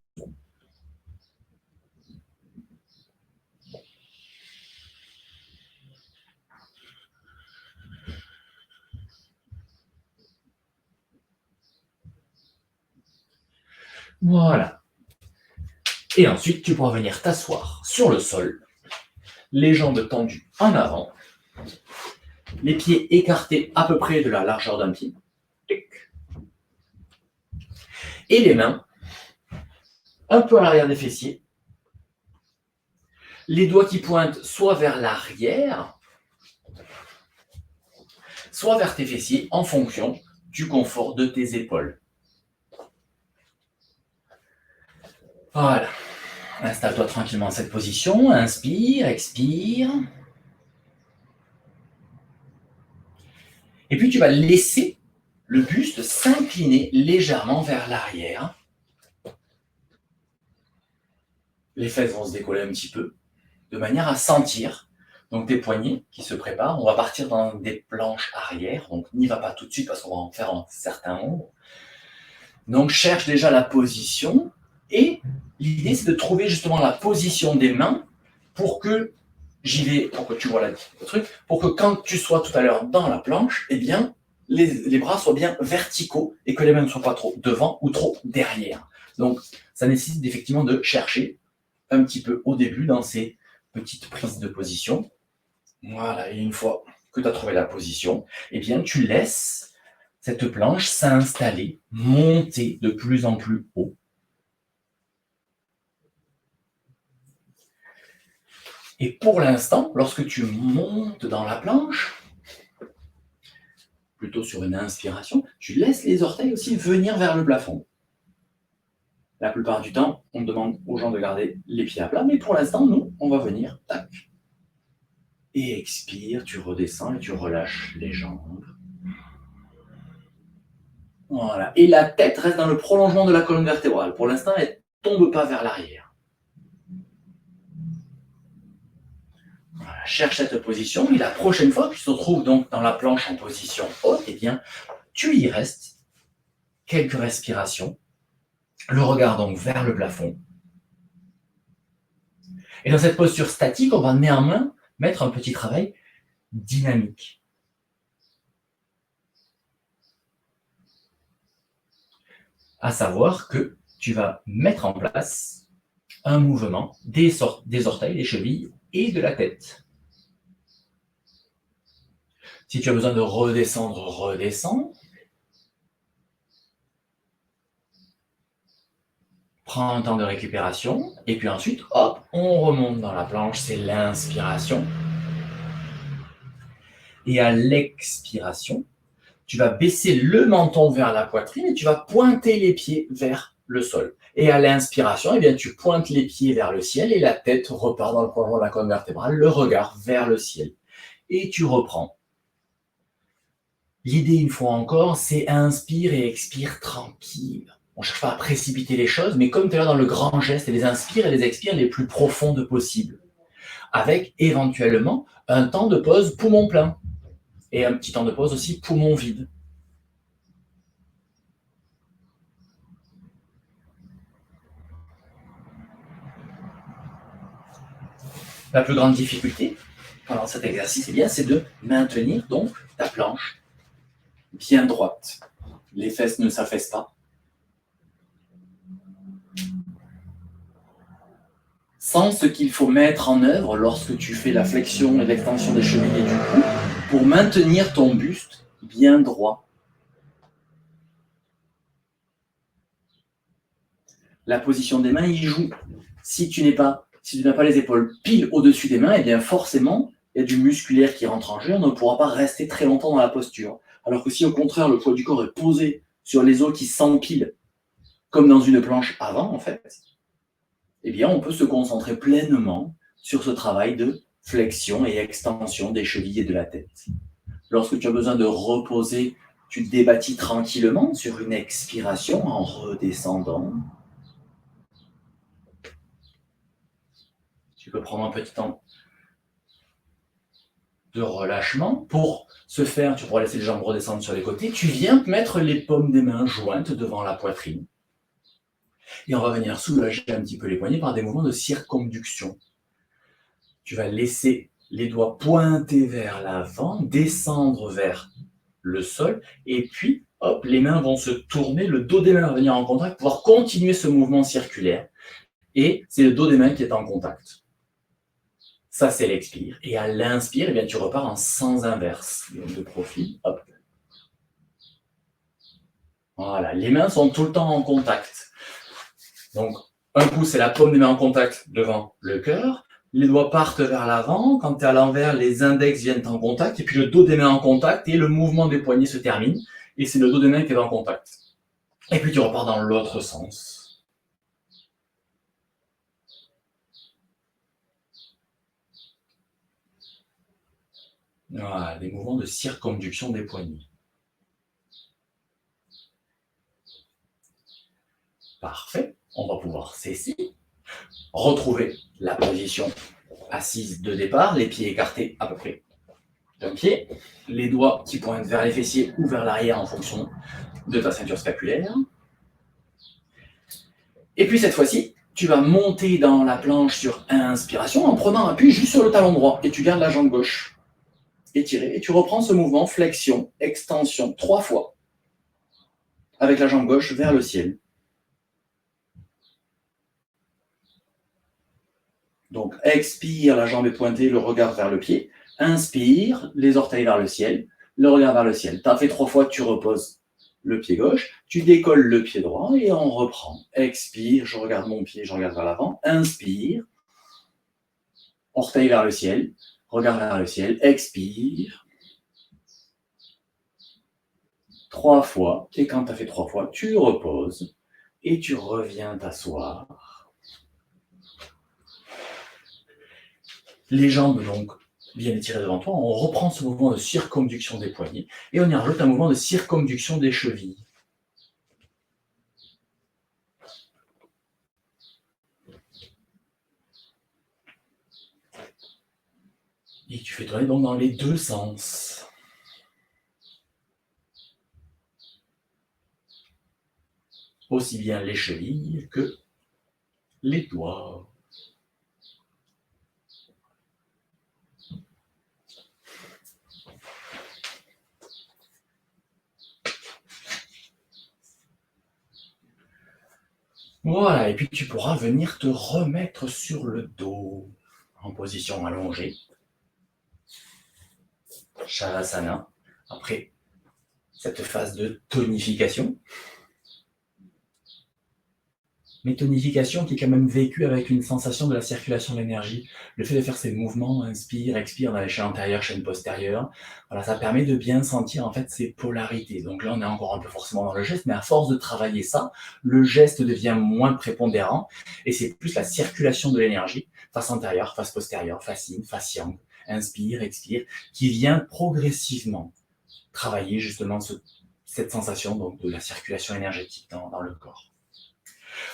Voilà. Et ensuite, tu pourras venir t'asseoir sur le sol, les jambes tendues en avant, les pieds écartés à peu près de la largeur d'un pied. Et les mains un peu à l'arrière des fessiers. Les doigts qui pointent soit vers l'arrière, soit vers tes fessiers en fonction du confort de tes épaules. Voilà. Installe-toi tranquillement dans cette position. Inspire, expire. Et puis tu vas laisser le buste s'incliner légèrement vers l'arrière. Les fesses vont se décoller un petit peu, de manière à sentir donc tes poignets qui se préparent. On va partir dans des planches arrière, donc n'y va pas tout de suite parce qu'on va en faire un certain nombre. Donc cherche déjà la position et l'idée c'est de trouver justement la position des mains pour que j'y vais, pour que tu vois le truc, pour que quand tu sois tout à l'heure dans la planche, eh bien les bras soient bien verticaux et que les mains ne soient pas trop devant ou trop derrière. Donc ça nécessite effectivement de chercher un petit peu au début dans ces petites prises de position. Voilà, et une fois que tu as trouvé la position, eh bien tu laisses cette planche s'installer, monter de plus en plus haut. Et pour l'instant, lorsque tu montes dans la planche, plutôt sur une inspiration, tu laisses les orteils aussi venir vers le plafond. La plupart du temps, on demande aux gens de garder les pieds à plat, mais pour l'instant, nous, on va venir, tac. Et expire, tu redescends et tu relâches les jambes. Voilà. Et la tête reste dans le prolongement de la colonne vertébrale. Pour l'instant, elle ne tombe pas vers l'arrière. Voilà. Cherche cette position. Et la prochaine fois que tu te retrouves donc dans la planche en position haute, eh bien, tu y restes quelques respirations. Le regard donc vers le plafond. Et dans cette posture statique, on va néanmoins mettre un petit travail dynamique. À savoir que tu vas mettre en place un mouvement des orteils, des chevilles et de la tête. Si tu as besoin de redescendre, redescends. Prends un temps de récupération et puis ensuite, hop, on remonte dans la planche, c'est l'inspiration. Et à l'expiration, tu vas baisser le menton vers la poitrine et tu vas pointer les pieds vers le sol. Et à l'inspiration, eh bien, tu pointes les pieds vers le ciel et la tête repart dans le prolongement de la colonne vertébrale, le regard vers le ciel. Et tu reprends. L'idée, une fois encore, c'est inspire et expire tranquille. On ne cherche pas à précipiter les choses, mais comme tu es là dans le grand geste, et les inspires et les expires les plus profondes possibles. Avec éventuellement un temps de pause poumon plein. Et un petit temps de pause aussi poumon vide. La plus grande difficulté pendant cet exercice, eh bien, c'est de maintenir donc ta planche bien droite. Les fesses ne s'affaissent pas. Sans ce qu'il faut mettre en œuvre lorsque tu fais la flexion et l'extension des chevilles et du cou pour maintenir ton buste bien droit. La position des mains y joue. Si tu n'as pas les épaules pile au-dessus des mains, eh bien forcément, il y a du musculaire qui rentre en jeu, on ne pourra pas rester très longtemps dans la posture. Alors que si au contraire, le poids du corps est posé sur les os qui s'empilent, comme dans une planche avant en fait, eh bien on peut se concentrer pleinement sur ce travail de flexion et extension des chevilles et de la tête. Lorsque tu as besoin de reposer, tu te débâtis tranquillement sur une expiration en redescendant. Tu peux prendre un petit temps de relâchement. Pour ce faire, tu pourras laisser les jambes redescendre sur les côtés. Tu viens mettre les paumes des mains jointes devant la poitrine. Et on va venir soulager un petit peu les poignets par des mouvements de circonduction. Tu vas laisser les doigts pointer vers l'avant, descendre vers le sol, et puis, hop, les mains vont se tourner, le dos des mains va venir en contact, pour pouvoir continuer ce mouvement circulaire. Et c'est le dos des mains qui est en contact. Ça, c'est l'expire. Et à l'inspire, eh bien, tu repars en sens inverse. Donc, de profil, hop. Voilà, les mains sont tout le temps en contact. Donc, un pouce, c'est la paume des mains en contact devant le cœur. Les doigts partent vers l'avant. Quand tu es à l'envers, les index viennent en contact. Et puis, le dos des mains en contact. Et le mouvement des poignets se termine. Et c'est le dos des mains qui est en contact. Et puis, tu repars dans l'autre sens. Voilà, des mouvements de circonduction des poignets. Parfait. On va pouvoir cesser. Retrouver la position assise de départ, les pieds écartés à peu près d'un pied, les doigts qui pointent vers les fessiers ou vers l'arrière en fonction de ta ceinture scapulaire. Et puis cette fois-ci, tu vas monter dans la planche sur inspiration en prenant appui juste sur le talon droit et tu gardes la jambe gauche étirée et tu reprends ce mouvement flexion, extension 3 fois avec la jambe gauche vers le ciel. Donc expire, la jambe est pointée, le regard vers le pied. Inspire, les orteils vers le ciel, le regard vers le ciel. Tu as fait 3 fois, tu reposes le pied gauche, tu décolles le pied droit et on reprend. Expire, je regarde mon pied, je regarde vers l'avant. Inspire, orteil vers le ciel, regard vers le ciel. Expire. 3 fois, et quand tu as fait 3 fois, tu reposes et tu reviens t'asseoir. Les jambes donc bien étirées devant toi, on reprend ce mouvement de circonduction des poignets et on y rajoute un mouvement de circonduction des chevilles. Et tu fais tourner donc dans les deux sens. Aussi bien les chevilles que les doigts. Voilà, et puis tu pourras venir te remettre sur le dos en position allongée. Shavasana, après cette phase de tonification. Mais tonification qui est quand même vécue avec une sensation de la circulation de l'énergie. Le fait de faire ces mouvements, inspire, expire dans les chaînes antérieures, chaînes postérieures, voilà, ça permet de bien sentir en fait ces polarités. Donc là, on est encore un peu forcément dans le geste, mais à force de travailler ça, le geste devient moins prépondérant et c'est plus la circulation de l'énergie, face antérieure, face postérieure, face yin, face yang, inspire, expire, qui vient progressivement travailler justement cette sensation donc, de la circulation énergétique dans le corps.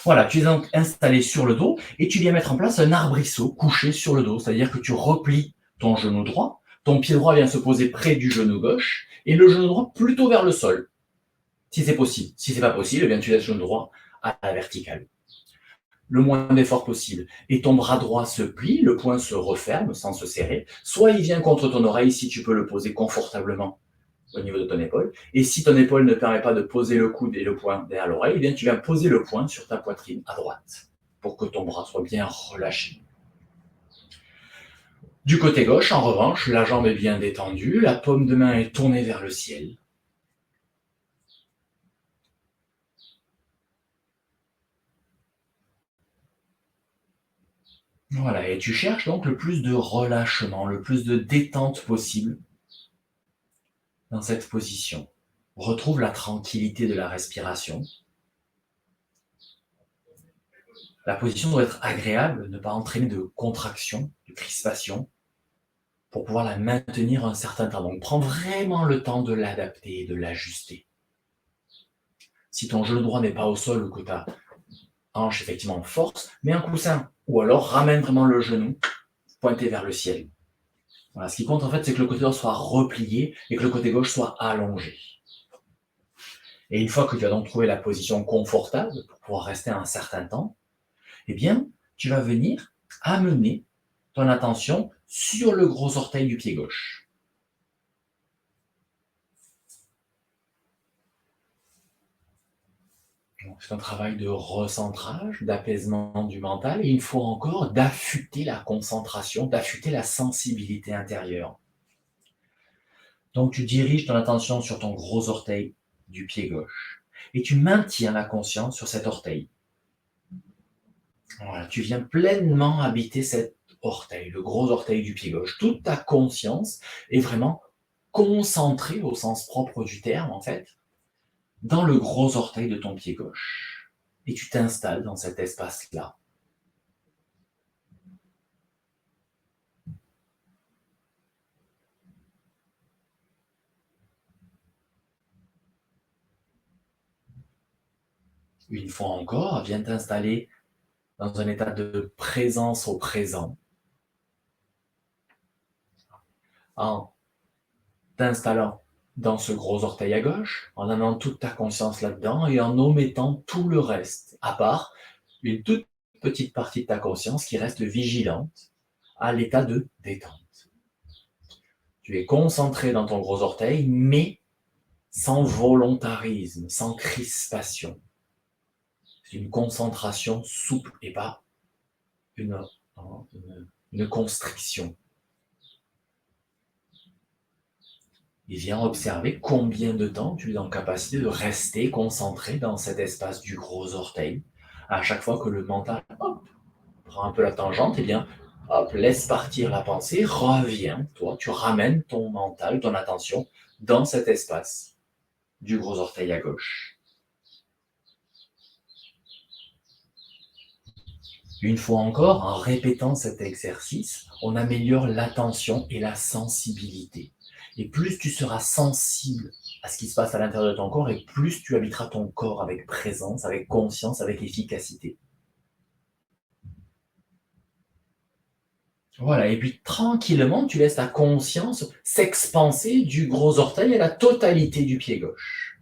Voilà, tu es donc installé sur le dos et tu viens mettre en place un arbrisseau couché sur le dos, c'est-à-dire que tu replies ton genou droit, ton pied droit vient se poser près du genou gauche et le genou droit plutôt vers le sol, si c'est possible. Si c'est pas possible, eh bien tu laisses le genou droit à la verticale. Le moins d'effort possible. Et ton bras droit se plie, le poing se referme sans se serrer, soit il vient contre ton oreille si tu peux le poser confortablement au niveau de ton épaule. Et si ton épaule ne permet pas de poser le coude et le poing derrière l'oreille, eh bien tu viens poser le poing sur ta poitrine à droite pour que ton bras soit bien relâché. Du côté gauche, en revanche, la jambe est bien détendue, la paume de main est tournée vers le ciel. Voilà, et tu cherches donc le plus de relâchement, le plus de détente possible dans cette position. Retrouve la tranquillité de la respiration. La position doit être agréable, ne pas entraîner de contraction crispation pour pouvoir la maintenir un certain temps. Donc prends vraiment le temps de l'adapter et de l'ajuster. Si ton genou droit n'est pas au sol ou que ta hanche effectivement force, mets un coussin ou alors ramène vraiment le genou pointé vers le ciel. Voilà, ce qui compte en fait, c'est que le côté droit soit replié et que le côté gauche soit allongé. Et une fois que tu as donc trouvé la position confortable pour pouvoir rester un certain temps, eh bien, tu vas venir amener ton attention sur le gros orteil du pied gauche. C'est un travail de recentrage, d'apaisement du mental, et une fois encore, d'affûter la concentration, d'affûter la sensibilité intérieure. Donc tu diriges ton attention sur ton gros orteil du pied gauche, et tu maintiens la conscience sur cet orteil. Voilà, tu viens pleinement habiter cet orteil, le gros orteil du pied gauche. Toute ta conscience est vraiment concentrée au sens propre du terme, en fait, dans le gros orteil de ton pied gauche. Et tu t'installes dans cet espace-là. Une fois encore, viens t'installer dans un état de présence au présent, en t'installant dans ce gros orteil à gauche, en amenant toute ta conscience là-dedans et en omettant tout le reste, à part une toute petite partie de ta conscience qui reste vigilante à l'état de détente. Tu es concentré dans ton gros orteil, mais sans volontarisme, sans crispation. C'est une concentration souple et pas une, une constriction. Et viens observer combien de temps tu es en capacité de rester concentré dans cet espace du gros orteil. À chaque fois que le mental prend un peu la tangente, eh bien, laisse partir la pensée, reviens, toi, tu ramènes ton mental, ton attention dans cet espace du gros orteil à gauche. Une fois encore, en répétant cet exercice, on améliore l'attention et la sensibilité. Et plus tu seras sensible à ce qui se passe à l'intérieur de ton corps, et plus tu habiteras ton corps avec présence, avec conscience, avec efficacité. Voilà, et puis tranquillement, tu laisses ta conscience s'expanser du gros orteil à la totalité du pied gauche.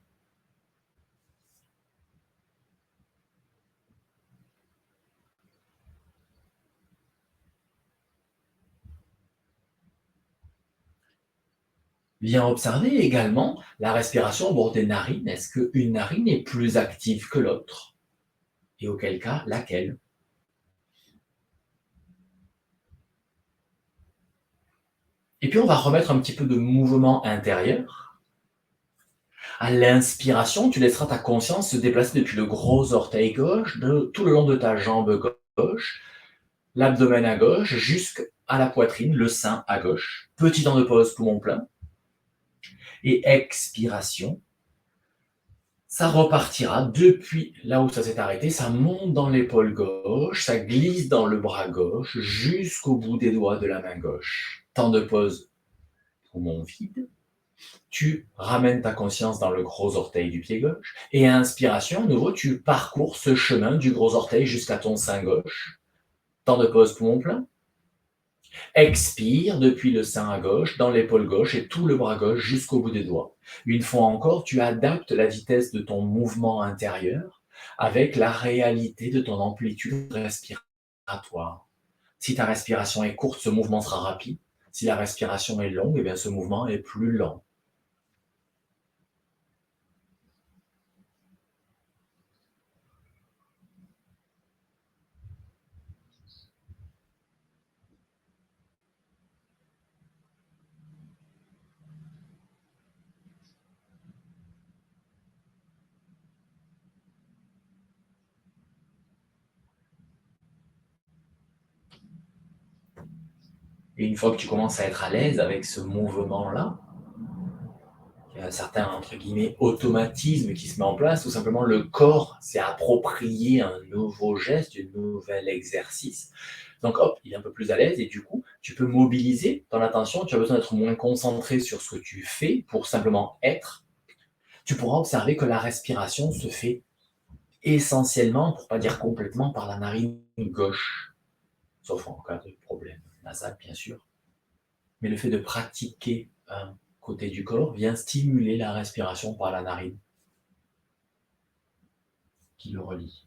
Viens observer également la respiration au bord des narines. Est-ce qu'une narine est plus active que l'autre? Et auquel cas, laquelle? Et puis on va remettre un petit peu de mouvement intérieur. À l'inspiration, tu laisseras ta conscience se déplacer depuis le gros orteil gauche, tout le long de ta jambe gauche, l'abdomen à gauche, jusqu'à la poitrine, le sein à gauche. Petit temps de pause, poumon plein. Et expiration, ça repartira depuis là où ça s'est arrêté, ça monte dans l'épaule gauche, ça glisse dans le bras gauche, jusqu'au bout des doigts de la main gauche. Temps de pause, poumon vide. Tu ramènes ta conscience dans le gros orteil du pied gauche. Et à inspiration, à nouveau, tu parcours ce chemin du gros orteil jusqu'à ton sein gauche. Temps de pause, poumon plein. Expire depuis le sein à gauche, dans l'épaule gauche et tout le bras gauche jusqu'au bout des doigts. Une fois encore, tu adaptes la vitesse de ton mouvement intérieur avec la réalité de ton amplitude respiratoire. Si ta respiration est courte, ce mouvement sera rapide. Si la respiration est longue, eh bien, ce mouvement est plus lent. Et une fois que tu commences à être à l'aise avec ce mouvement-là, un certain, entre guillemets, automatisme qui se met en place. Tout simplement, le corps s'est approprié un nouveau geste, un nouvel exercice. Donc, hop, il est un peu plus à l'aise et du coup, tu peux mobiliser ton attention. Tu as besoin d'être moins concentré sur ce que tu fais pour simplement être. Tu pourras observer que la respiration se fait essentiellement, pour ne pas dire complètement, par la narine gauche, sauf en cas de problème nasal, bien sûr. Mais le fait de pratiquer un côté du corps vient stimuler la respiration par la narine qui le relie.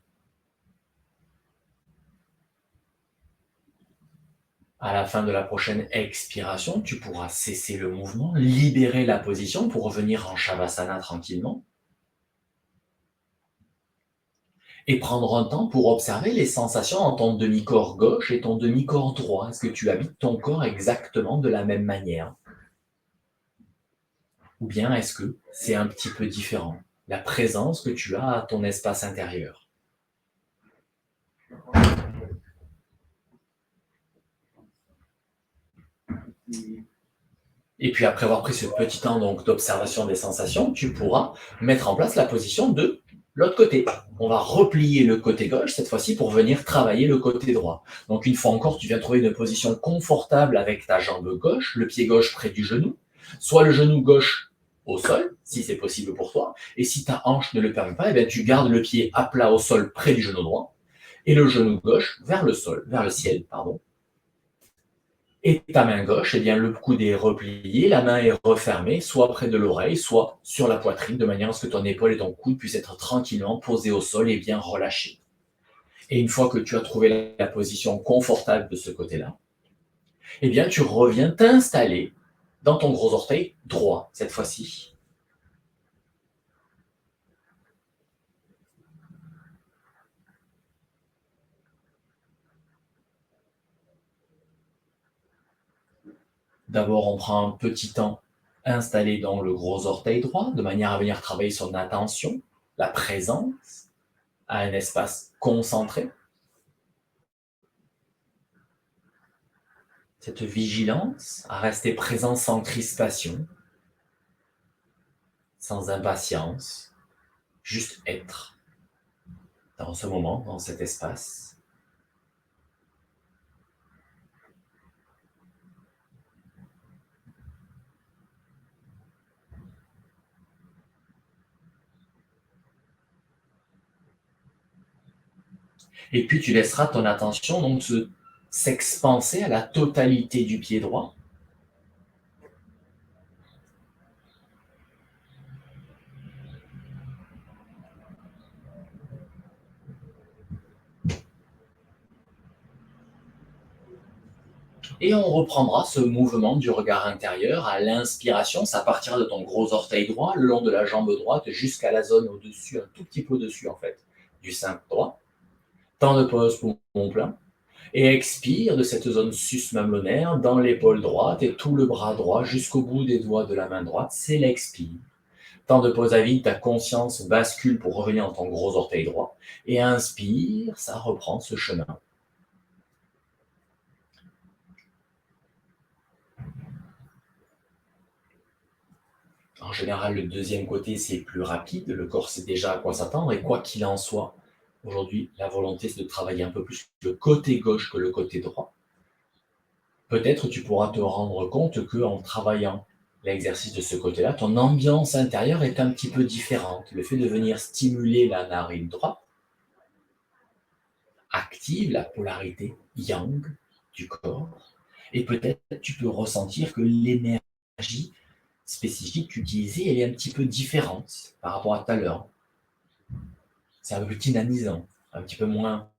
À la fin de la prochaine expiration, tu pourras cesser le mouvement, libérer la position pour revenir en Shavasana tranquillement et prendre un temps pour observer les sensations en ton demi-corps gauche et ton demi-corps droit. Est-ce que tu habites ton corps exactement de la même manière? Ou bien est-ce que c'est un petit peu différent? La présence que tu as à ton espace intérieur. Et puis après avoir pris ce petit temps donc d'observation des sensations, tu pourras mettre en place la position de l'autre côté. On va replier le côté gauche cette fois-ci pour venir travailler le côté droit. Donc une fois encore, tu viens trouver une position confortable avec ta jambe gauche, le pied gauche près du genou, soit le genou gauche au sol, si c'est possible pour toi. Et si ta hanche ne le permet pas, eh bien, tu gardes le pied à plat au sol près du genou droit et le genou gauche vers le sol, vers le ciel, pardon. Et ta main gauche, eh bien, le coude est replié, la main est refermée, soit près de l'oreille, soit sur la poitrine, de manière à ce que ton épaule et ton coude puissent être tranquillement posés au sol et bien relâchés. Et une fois que tu as trouvé la position confortable de ce côté-là, eh bien, tu reviens t'installer dans ton gros orteil droit, cette fois-ci. D'abord, on prend un petit temps installé dans le gros orteil droit, de manière à venir travailler son attention, la présence, à un espace concentré. Cette vigilance à rester présent sans crispation, sans impatience, juste être dans ce moment, dans cet espace. Et puis tu laisseras ton attention donc s'expanser à la totalité du pied droit. Et on reprendra ce mouvement du regard intérieur à l'inspiration. Ça partira de ton gros orteil droit, le long de la jambe droite, jusqu'à la zone au-dessus, un tout petit peu au-dessus en fait, du sein droit. Temps de pause, poumon plein. Et expire de cette zone sus-mamelonnaire dans l'épaule droite et tout le bras droit jusqu'au bout des doigts de la main droite. C'est l'expire. Temps de pause à vide, ta conscience bascule pour revenir dans ton gros orteil droit. Et inspire, ça reprend ce chemin. En général, le deuxième côté, c'est plus rapide. Le corps sait déjà à quoi s'attendre. Et quoi qu'il en soit, aujourd'hui, la volonté, c'est de travailler un peu plus le côté gauche que le côté droit. Peut-être tu pourras te rendre compte qu'en travaillant l'exercice de ce côté-là, ton ambiance intérieure est un petit peu différente. Le fait de venir stimuler la narine droite active la polarité yang du corps. Et peut-être tu peux ressentir que l'énergie spécifique utilisée, elle est un petit peu différente par rapport à tout à l'heure. C'est un peu plus dynamisant, un petit peu moins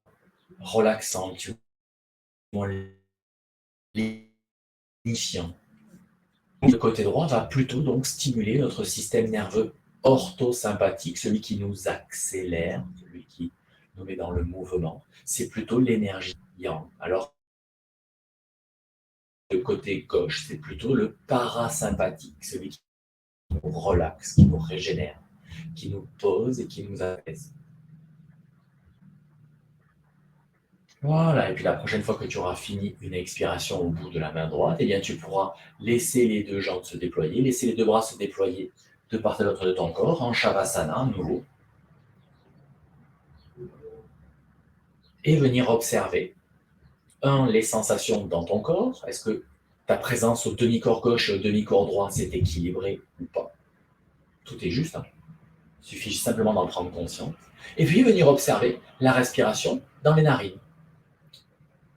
relaxant, un petit peu moins lénifiant. Le côté droit va plutôt donc stimuler notre système nerveux orthosympathique, celui qui nous accélère, celui qui nous met dans le mouvement. C'est plutôt l'énergie yang. Alors, le côté gauche, c'est plutôt le parasympathique, celui qui nous relaxe, qui nous régénère, qui nous pose et qui nous apaise. Voilà, et puis la prochaine fois que tu auras fini une expiration au bout de la main droite, eh bien tu pourras laisser les deux jambes se déployer, laisser les deux bras se déployer de part et d'autre de ton corps, en Shavasana, à nouveau. Et venir observer, les sensations dans ton corps. Est-ce que ta présence au demi-corps gauche et au demi-corps droit s'est équilibrée ou pas? Tout est juste, hein. Il suffit simplement d'en prendre conscience. Et puis venir observer la respiration dans les narines.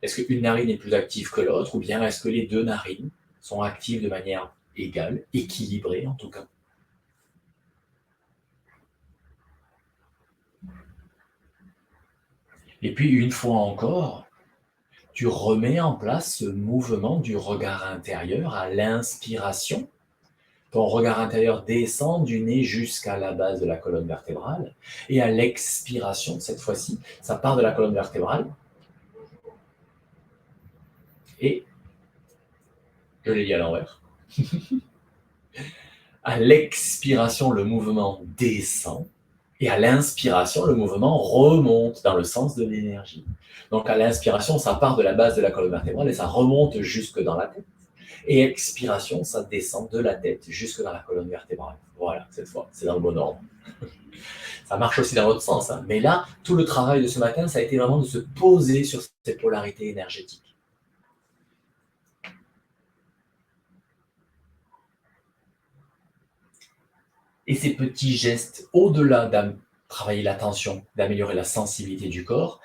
Est-ce qu'une narine est plus active que l'autre, ou bien est-ce que les deux narines sont actives de manière égale, équilibrée en tout cas? Et puis une fois encore, tu remets en place ce mouvement du regard intérieur à l'inspiration. Ton regard intérieur descend du nez jusqu'à la base de la colonne vertébrale. Et à l'expiration, cette fois-ci, ça part de la colonne vertébrale. Et je l'ai dit à l'envers. À l'expiration, le mouvement descend. Et à l'inspiration, le mouvement remonte dans le sens de l'énergie. Donc à l'inspiration, ça part de la base de la colonne vertébrale et ça remonte jusque dans la tête. Et expiration, ça descend de la tête jusque dans la colonne vertébrale. Voilà, cette fois, c'est dans le bon ordre. Ça marche aussi dans l'autre sens, hein. Mais là, tout le travail de ce matin, ça a été vraiment de se poser sur cette polarité énergétique. Et ces petits gestes, au-delà de travailler l'attention, d'améliorer la sensibilité du corps,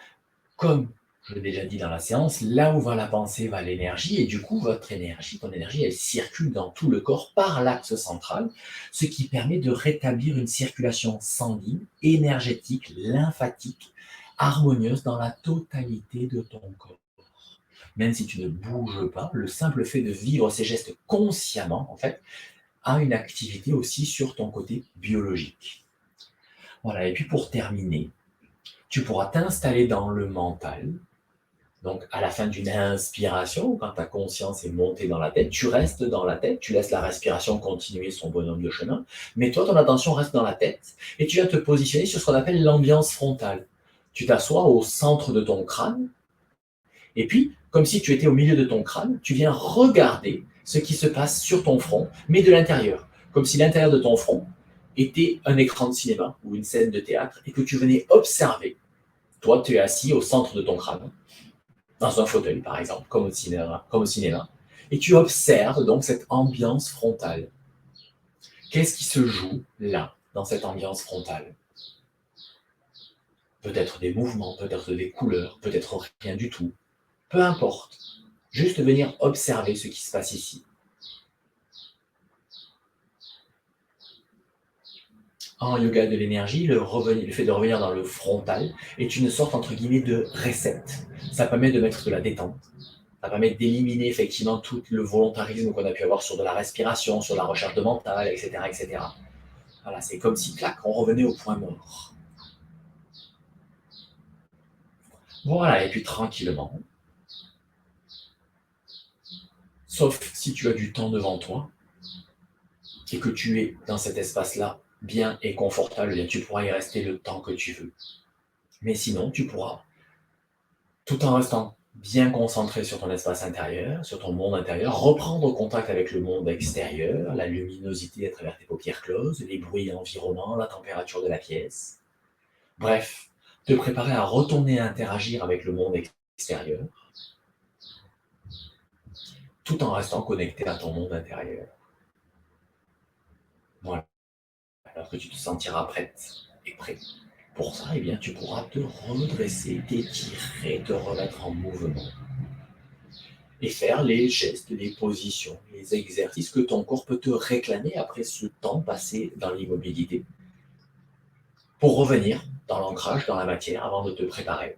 comme je l'ai déjà dit dans la séance, là où va la pensée, va l'énergie, et du coup, votre énergie, ton énergie, elle circule dans tout le corps par l'axe central, ce qui permet de rétablir une circulation sanguine, énergétique, lymphatique, harmonieuse dans la totalité de ton corps. Même si tu ne bouges pas, le simple fait de vivre ces gestes consciemment, en fait, a une activité aussi sur ton côté biologique. Voilà, et puis pour terminer, tu pourras t'installer dans le mental. Donc, à la fin d'une inspiration, quand ta conscience est montée dans la tête, tu restes dans la tête, tu laisses la respiration continuer son bonhomme de chemin, mais toi, ton attention reste dans la tête et tu vas te positionner sur ce qu'on appelle l'ambiance frontale. Tu t'assois au centre de ton crâne et puis, comme si tu étais au milieu de ton crâne, tu viens regarder ce qui se passe sur ton front, mais de l'intérieur, comme si l'intérieur de ton front était un écran de cinéma ou une scène de théâtre et que tu venais observer. Toi, tu es assis au centre de ton crâne dans un fauteuil, par exemple, comme au cinéma, et tu observes donc cette ambiance frontale. Qu'est-ce qui se joue là, dans cette ambiance frontale? Peut-être des mouvements, peut-être des couleurs, peut-être rien du tout. Peu importe. Juste venir observer ce qui se passe ici. En yoga de l'énergie, le fait de revenir dans le frontal est une sorte, entre guillemets, de reset. Ça permet de mettre de la détente. Ça permet d'éliminer effectivement tout le volontarisme qu'on a pu avoir sur de la respiration, sur la recherche de mental, etc., etc. Voilà, c'est comme si, clac, on revenait au point mort. Voilà, et puis tranquillement, sauf si tu as du temps devant toi et que tu es dans cet espace-là bien et confortable, bien tu pourras y rester le temps que tu veux. Mais sinon, tu pourras, tout en restant bien concentré sur ton espace intérieur, sur ton monde intérieur, reprendre contact avec le monde extérieur, la luminosité à travers tes paupières closes, les bruits environnants, la température de la pièce. Bref, te préparer à retourner interagir avec le monde extérieur, tout en restant connecté à ton monde intérieur. Voilà. Alors que tu te sentiras prête et prêt. Pour ça, eh bien, tu pourras te redresser, t'étirer, te remettre en mouvement et faire les gestes, les positions, les exercices que ton corps peut te réclamer après ce temps passé dans l'immobilité pour revenir dans l'ancrage, dans la matière, avant de te préparer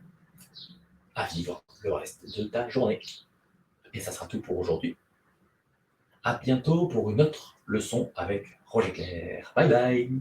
à vivre le reste de ta journée. Et ça sera tout pour aujourd'hui. À bientôt pour une autre leçon avec Roger Clair. Bye bye.